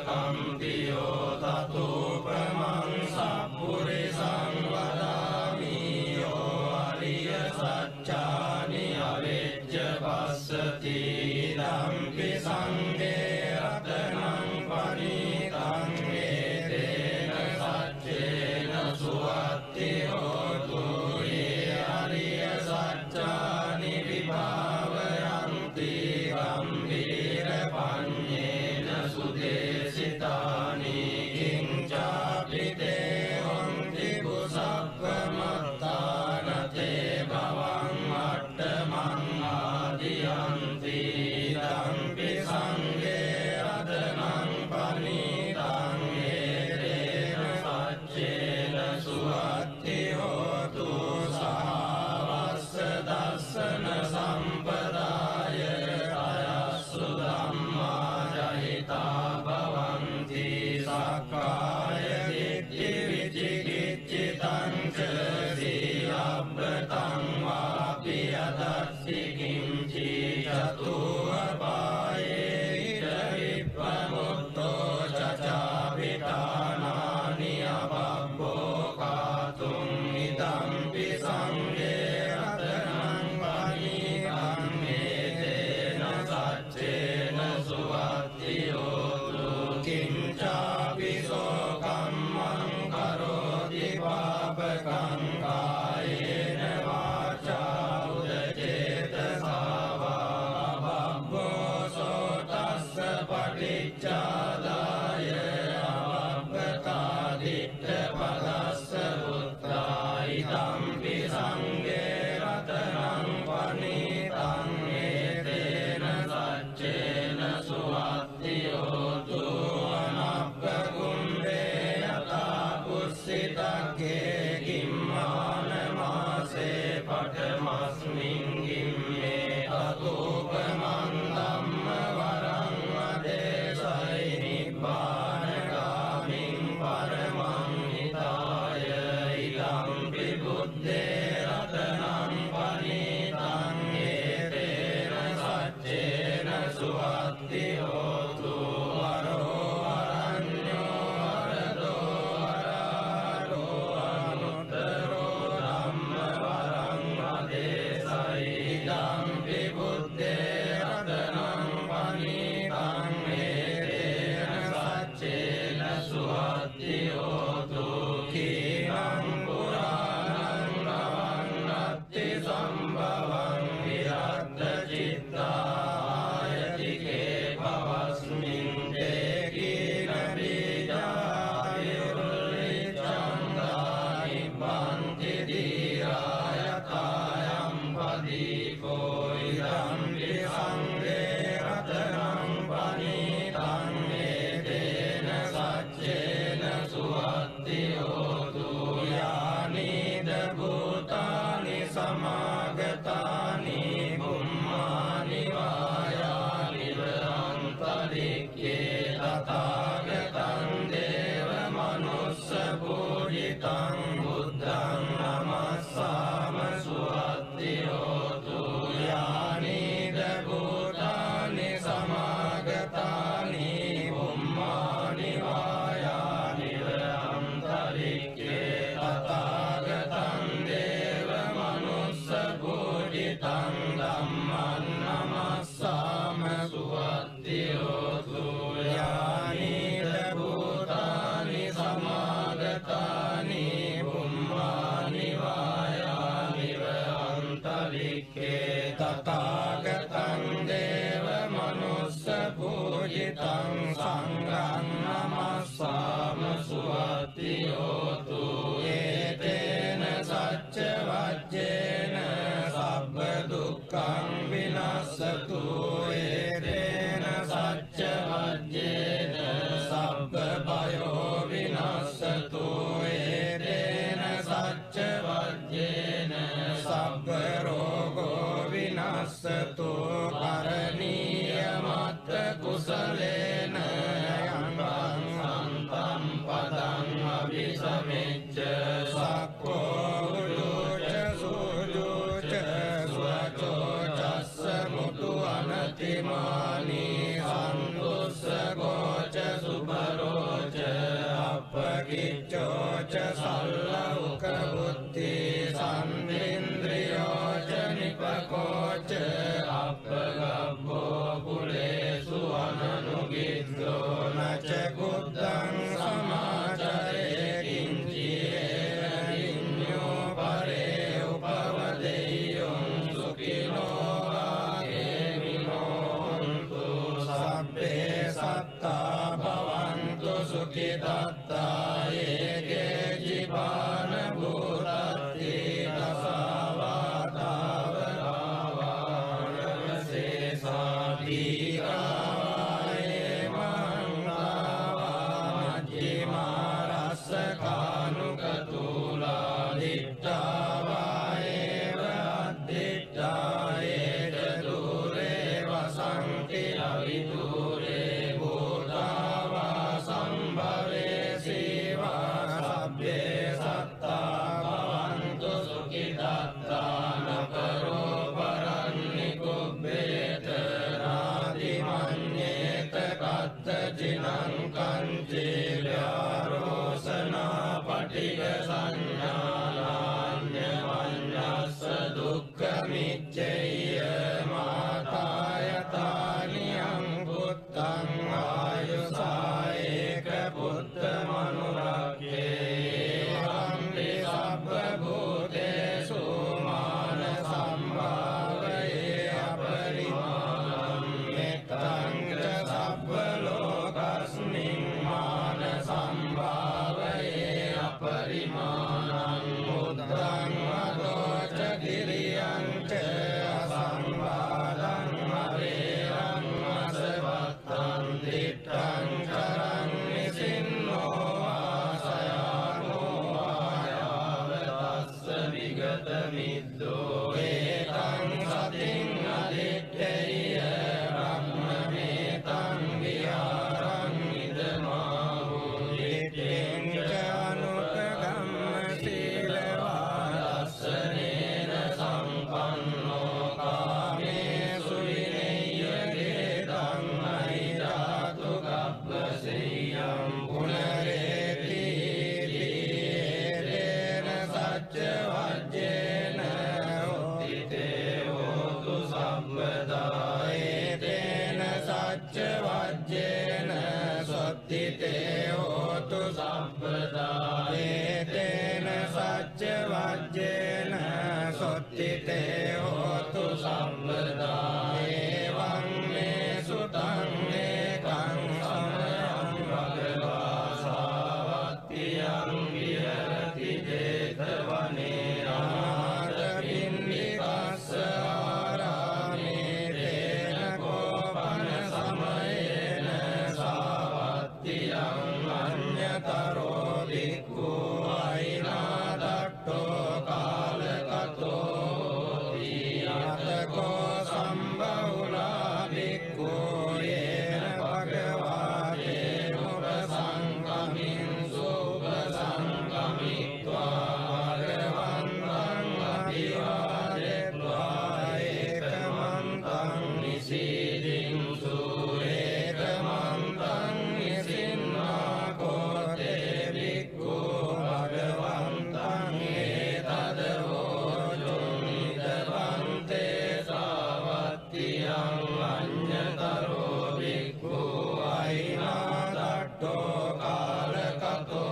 වියසම්පකම්පියෝ තතුපමං සප්පුරිසං වදාමි යෝ අරිය සච්චානි අවෙච්ච පස්සති ධම්පි සංඝේ රතනං පනීතං ඒතේන සච්චේන සුවත්ති හෝතු යේ අරිය සච්චානි විභාවයන්ති ගම්භීර පඤ්ඤේන සුදේසිතානි කිංචාපි තේ හොන්ති කුසප්පමත්තානතේ භවං අට්ඨමං ආදියන්ති ධම්පි සංඝේ රතනං පනීතං ඒතේන සච්චේන සුවත්ති හෝතු සහවස්ස දස්සන සම්පදාය අයස්සු ධම්මා ජහිතා භවන්ති සක්කාය දිට්ඨි විචිකිච්ඡිතං ච සීලබ්බතං වාපි යදස්සි කිංචි චතුවපායේ ඉද විප්පමුත්තෝ චචාවිතානානි අපබ්බෝ කාතුම් ඉදම්පි සංඝේ රතනං පනීතං ඒතේන සච්චේන සුවත්ති හෝතු කිංචාපි සෝ කම්මං කරෝති පාපකං කායේන වාචා උදචේතසා වා අපබ්බෝ සෝතස්ස පටිච්චාදාය අපබ්බතා දිට්ඨ පදස්ස පුත්‍රායි ධම්පි සංඝේ රතනං පනීතං ඒතේන සච්චේන සුවත්ති හෝතු අනප්පකුම්භේ යතා පුස්සිතක්ඛේ කිම්මානමාසේ පඨමස්මින් ගිම්මේ අතෝපමං ධම්ම වරං වදේ සුවත්ති හෝතු වරෝ අරඤ්ඤෝ වරදෝ වරාරෝ අනුත්තරෝ ධම්ම වරං අදේසයි ඉදම්පි බුද්දේ රතනං පනීතං ඒතේන සච්චේන සුවත්ති හෝතු කීනං පුරාණං නවන්නත්ති සම්භවං විරද්ද චිත්තායතිකේ පවස්මින් දේකීන බීජායුල්ලිච්ඡන්දානි බන්ති දීරායතායම් පදීකෝ ඉදම්පි සංඝේ රතනං පනීතං ඒතේන සච්චේන සුවත්ති හෝතු යානිද භූතානි සමාගතානි බුම්මානි වායානිව අන්තරික්ඛේ තථාගතං දේව මනුස්ස පූජිතං බුද්ධං නමස්සාම සුවත්ති හෝතු යානිද භූතානි සමාගතානි බුම්මානි වායානිව අන්තරික්ඛේ තථාගතං දේව මනුස්ස පූජිතං ධම්මං නමස්සාම සුවත්ති හෝතු යානිද භූතානි සමාගතානි බුම්මානි වායානිව අන්තරික්ඛේ තථාගතං දේව මනුස්ස පූජිතං සංඝං නමස්සාම සුවත්ති හෝතු ඒතේන සච්ච වජ්ජේන සබ්බ දුක්ඛං විනස්සතු ඒතේන සච්ච වජ්ජේන සබ්බ භයෝ විනස්සතු ඒතේන සච්ච වජ්ජේන සබ්බ රෝගෝ විනස්සතු කරණීය මත්ත කුසලේන යං සන්තම් පදං අபிසමෙච්ච සක්ඛෝ උජුච සුජුච සුවචෝ චස්ස මුතු අනතිමානි සන්දුස්සගෝච සුබරෝච අපකිච්චෝ ච සල්ලෞක බුද්ධි සම්ඉන්ද්‍රියෝ ච නිපකෝච අපගබ්බෝ කුලේසු අනනුගිද්දෝ නච කුද්දං සමාචරේ කිංචියේ විඤ්ඤෝ පරේ උපවදෙය්‍යං සුඛිනෝ ආගේමිනෝන්තු සබ්බේ සත්තා භවන්තු සුඛිතත්තා ඒකේ ජීවාන භූතත්ති දසාවාතාවරාවනසේසාදීකායේ මංගාවා මජ්ජිමා රස්සකානුකතුලා දිට්ඨාවායේව අද්දිට්ඨායේ චතුරේ වසන්ති අවිදුරේ භූතාවා සම්භවේ සීවා සබ්බේ සත්තා භවන්තු සුඛිතත්තා නකරෝ පරන්නි කුබ්බේත නාදිමඤ්ඤේත කත්තචිනං කංචේ ව්‍යාරෝසනා පටිග සංඥානාඤ්ඤ වඤ්ඤස්ස දුක්ඛ මිච්ඡේය මාතායතානි අංගුත්තං ආයුසායේක පුත්ත මනුරක්ඛේ වම්පි සබ්බ භූතේසු මාන සම්භාවයේ අපරිමාණං මෙත්තං ච සබ්බ ලෝකස්මින් මාන සම්භාවයේ අපරිමාණං බුද්ධං අදෝච කිරියං ච අසම්බාධං අවේරං අසවත්තං දිට්ඨං කරං නිසින්නෝ ආසයානෝ ආයාවතස්ස විගත මිද්දෝ ඒතං සතින් අදිත්තේය බ්‍රහ්මමේතං විහාරං ඉදමාහෝ දිට්ඨිං ච අනුපගම්ම සීලවාදස්සනේන සම්පන්නෝ කාමේසු විනේය vajjena sottite hotu sabbada etena sacca vajjena sottite hotu sabbada evam me sutang ekang samayam bhagava savattiyan virati jetavane amada pindikassa arame tena kopana samayena savattiyan anyataro bhikkhu ainadatto kalakato atako sambahula bhikkhu yena bhagavate upasangamin supasangamitva bhagavantam abhivadetva ekamantam nisidinsu ekamantam nisinnakote bhikkhu bhagavantam etadavojum nidavante savattiyan anyataro bhikkhu ainadatto kalakato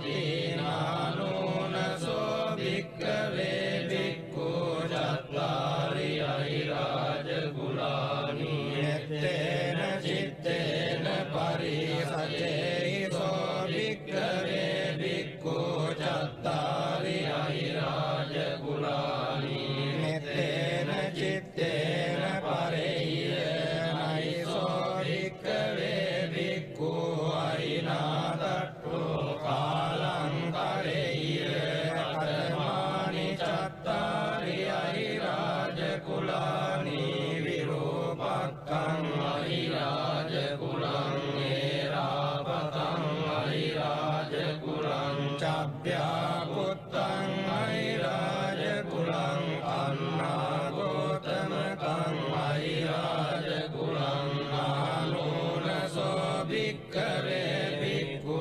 dinanunaso bhikkave bhikkhu cattari airajagulani ettena cittena parisaceiso bhikkave bhikkhu cattari airajagulani ettena cittena pareyaiso bhikkave bhikkhu ainadatto kalang kareyya katamani cattari airajagulani virupakkam airajagulang erapatam airajagulang cabbyaputtang airajagulang annagotamakam airajagulang anunaso bhikkave bhikkhu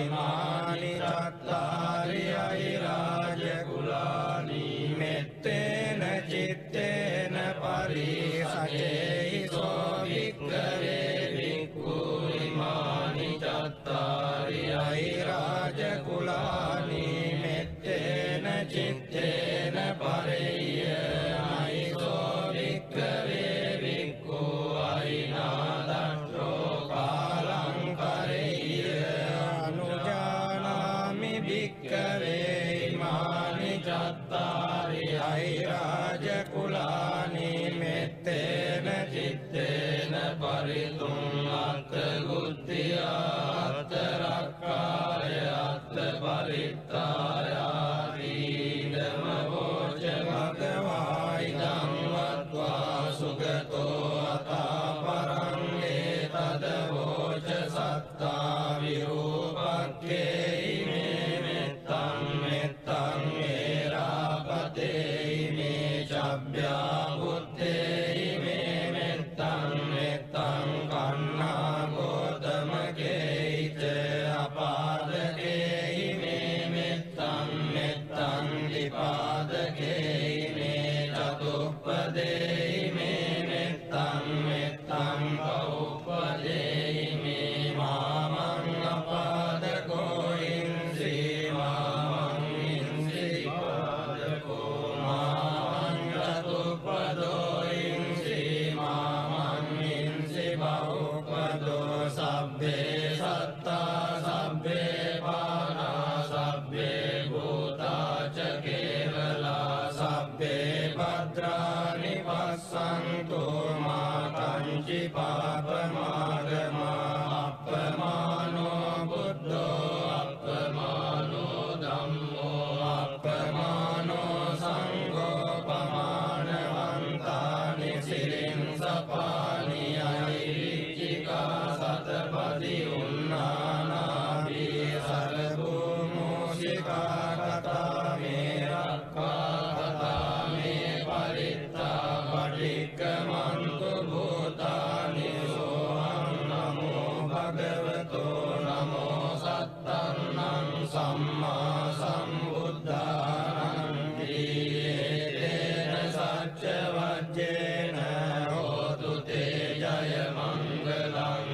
imani cattari airajagulani mettena cittena parisaceiso bhikkave bhikkhu imani cattari airajagulani mettena cittena pareyaiso bhikkave bhikkhu ainadatto kalang kareyya anujanami bhikkave imani cattari airajagulani mettena cittena paritum attagutthiya attarakkaya attaparittaya idamavoca bhagavaidam vatva sugato ataparang etadavoca satta virupakke ime mettam mettam erapate ime cabbya butte ime mettam mettam kanna gotamake ite apadake ime mettam mettam dipadake ime catuppade ime mettam mettam pauppade ime mamang apadako insi mamang insi padako mamang catuppado insi mamang insi pauppado sabbe satta sabbe pana sabbe bhuta ca kevala sabbe bhadrani passantu ma kanchi papamagama appamano buddho appamano dhammo appamano sangho pamanavantani sirin sapani airicika satapati unnanabi sarabhumusika kata me rakka kata me paritta padikkamantu bhutani soham namo bhagavato namo sattannam samma sambuddhānaṁ etena sacca vajjena hotu te jaya mangalam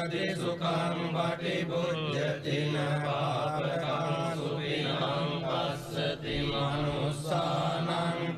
විහෙරති සුඛං පටිභුජ්ජති න පාපකං සුඛිනං පස්සති මනුස්සානං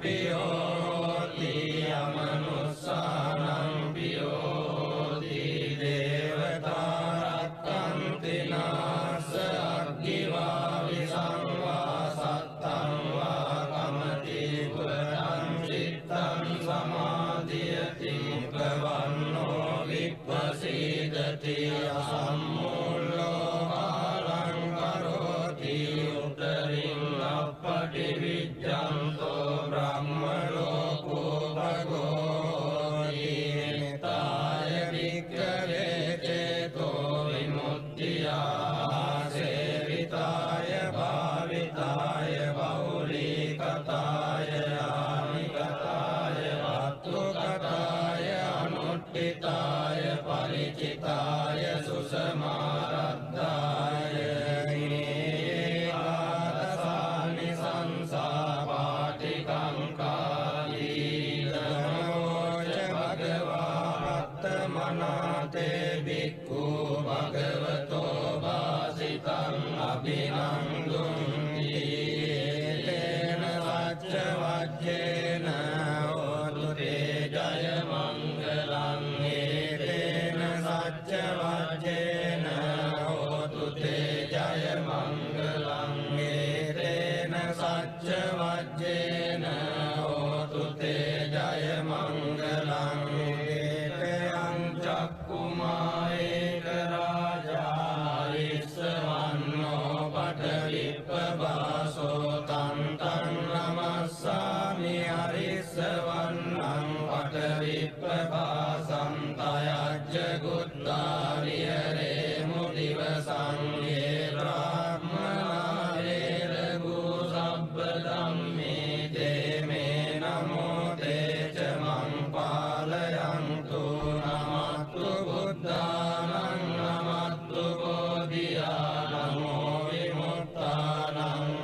පියෝති අමනුස්සානං පියෝති දේවතා රක්ඛන්ති නාස අග්ගිවා විසංවා සත්තං වා කමති පුරං චිත්තං සමාධියති ප්‍රවන්නෝ විප්පසීදති අසම්මූලෝ කාලං කරෝති උත්තරින් අප්පටි විජ්ජන්තෝ බ්‍රහ්ම ලෝකෝ භගෝති නිතාය වික්ඛවේ චේතෝ විමුක්තියා සේවිතාය භාවිතාය බහුලීකතාය ආනිකතාය වත්තුකතාය අනුට්ඨිතාය පරිචිතාය සුසමාරද්ධාය ඒකාදසානි සංසා පාටිකංකාදී නමෝච භගවා අත්තමනාතේ භික්ඛු භගවතෝ වාසිතං අභිනන්දුන්ති තේන සච්ච වජ්ජේන හෝතු තේ ජය මංගලං තේන සච්ච වජ්ජේන හෝතු තේ ජය මංගලං තේන සච්ච වජ්ජේන හෝතු තේ ජය මංගලං ඒකයං චක්කුමායේක රාජා ඉස්සවන්නෝ පඨවිප්පවාසෝ තං තං නමස්සාමි අරිස්සවන්නං පඨවිප්පවාසං තයජ්ජ ගුත්තා විහෙරේ මුදිවසං යේ බ්‍රාහ්මනා වේරගු සබ්බ ධම්මේ තේ මේ නමෝ තේ ච මං පාලයන්තු නමත්තු බුද්ධානං නමත්තු බෝධියා නමෝ විමුක්තානං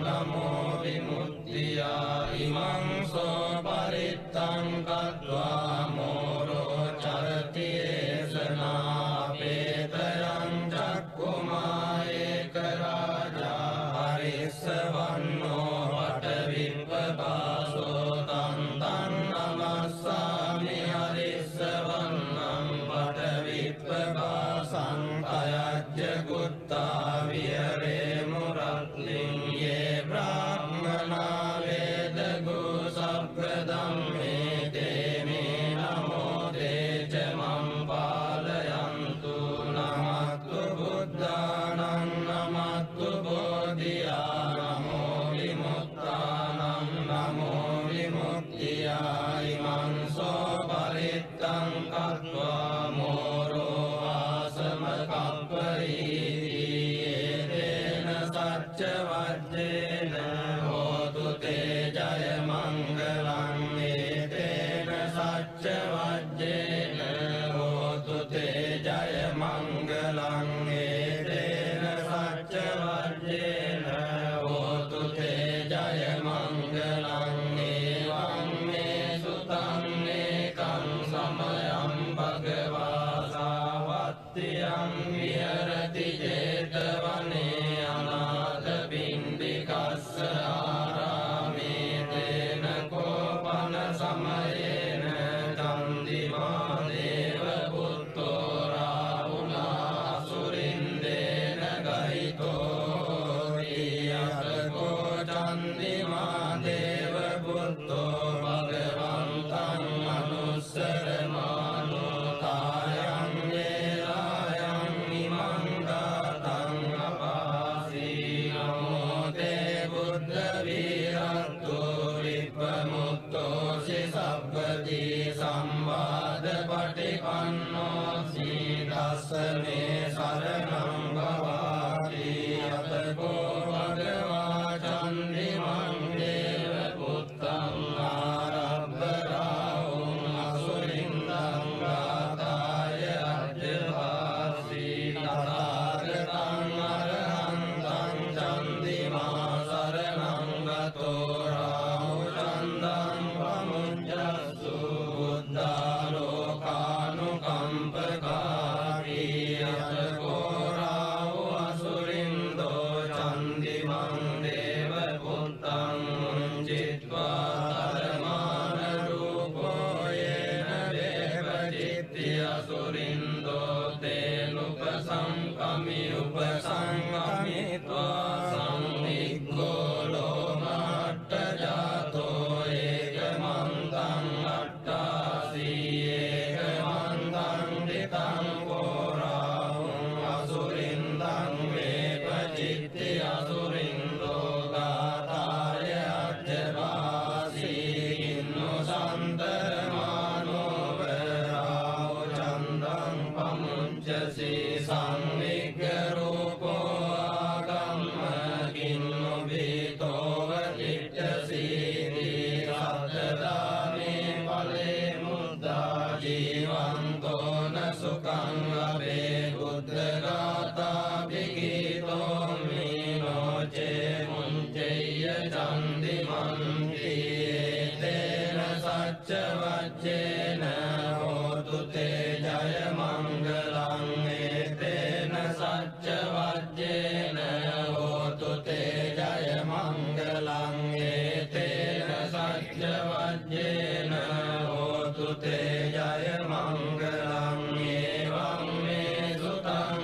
නමෝ විමුක්තියා ඉමං සෝ පරිත්තං කତ୍වා මෝරෝ චරති ඒසනා පේතයං චක්කුමායේක රාජා හරිස්සවන්නෝ පඨවිප්පවාසෝ තං තං නමස්සාමි හරිස්සවන්නං පඨවිප්පවාසං තයජ්ජ ගුත්තා විහෙරේ මුරත්ලින් යේ බ්‍රාහ්මනා වේදගු සබ්බ ධම්මේ තේ මේ නමෝ තේ ච මං පාලයන්තු නමත්තු බුද්ධානං නමත්තු බෝධියා නමෝ විමුක්තානං නමෝ විමුක්තියා ඉමං සෝ පරිත්තං කତ୍වා මෝරෝ ආසම කප්පරීති තේන සච්ච වජ්ජේන හෝතු තේ ජය මංගලං තේන සච්ච වජ්ජේන හෝතු තේ ජය මංගලං තේන සච්ච වජ්ජේන හෝතු තේ ජය මංගලං එවං මේ සුතං ඒකං සමයං භගවා සාවත්තියං විහෙරති ජේතවනේ අනාථ පිණ්ඩිකස්ස ආරාමේ තේන කෝපන සමයේන චන්දිමා දේව පුත්තෝ රාහුලා සුරින්දේන ගහිතෝ ඊයතකෝ චන්දිමා දේව පුත්තෝ භගවන්තං අනුස්සරමානෝ තායං වේලායං ඉමං දාතං අපාසී නමෝ තේ බුද්ධ වීරත්තෝ විප්පමුත්තෝ සබ්බදී සම්වාද පටිපන්නෝ සීදස්සනේ සරණං භවාති අතකෝ භගවා චන්දිමං දේව පුත්තං ආරබ්බරාහුං අසුරින්දං ගාතාය අජ්ජවාසී තථාගතං අරහන්තං චන්දිමා සරණං ගතෝ රාහු චන්දං පමුඤ්ජස්සු බුද්ධාලෝකානුකම්පකාරී ගච්ඡාමි උපසංගමිत्वा සංනිග්ගෝ ලෝමට්ඨ ජාතෝ ඒකමන්තං අට්ඨාසී ඒකමන්තං දිතං කෝරාහුං අසුරින්දං වේපචිත්ති අසුරින්දෝ ගාතාය අච්චවාසී කින්නු සන්තරමානෝ වරාව චන්දං පමුච්චසී සංවිග්ග රූපෝ ආගම්ම කින්නු බීතෝව චිත්තසීති සත්තදානේ ඵලේ මුද්දා ජීවන්තෝ න සුඛං ලබේ බුද්ධ ගාථා විගීතෝ මීනෝ චේ මුංචේය චන්දිමන්ති තේන සච්ච වච්චේන හෝතු තේ ජය මංගලං තේන සච්ච වච්චේන හෝතු තේ ජය මංගලං තේන සච්ච වච්චේන හෝතු තේ ජය මංගලං එවං මේ සුතං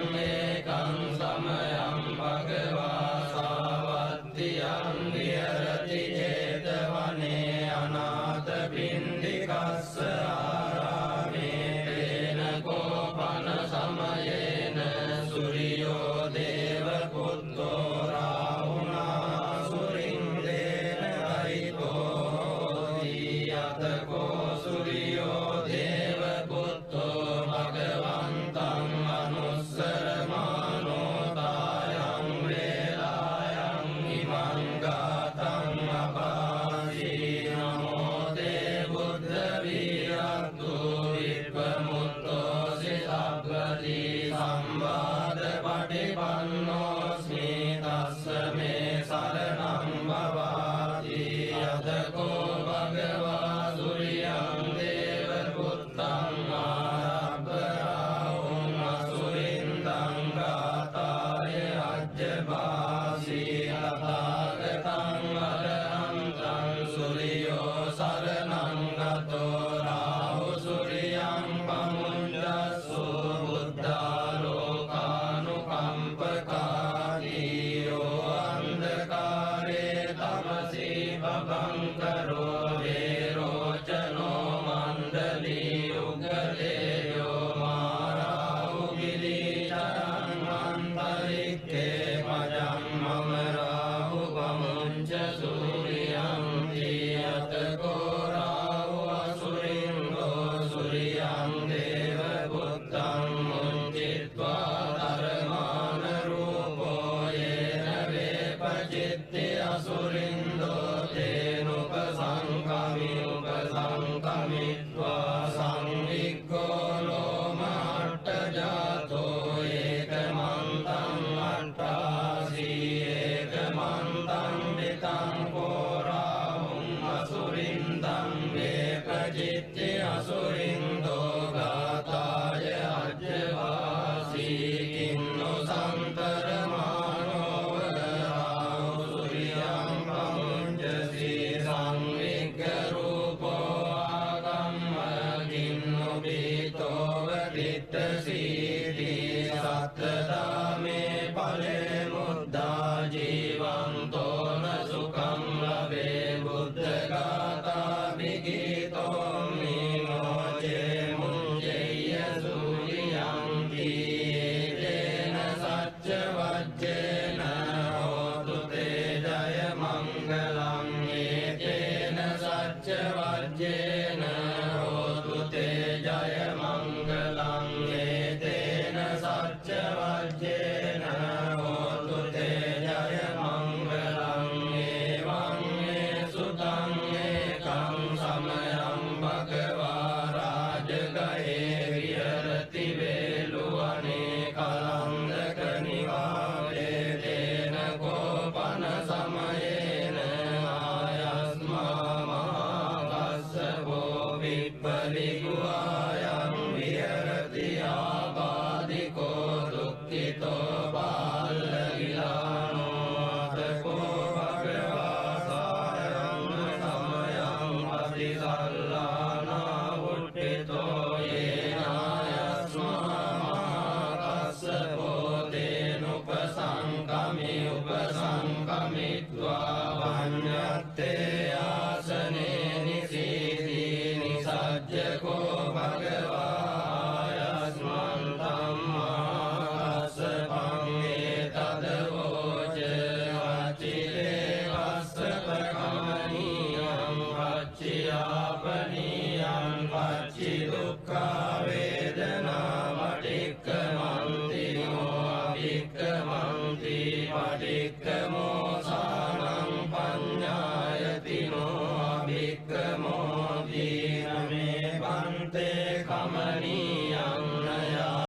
ปฏิกขโม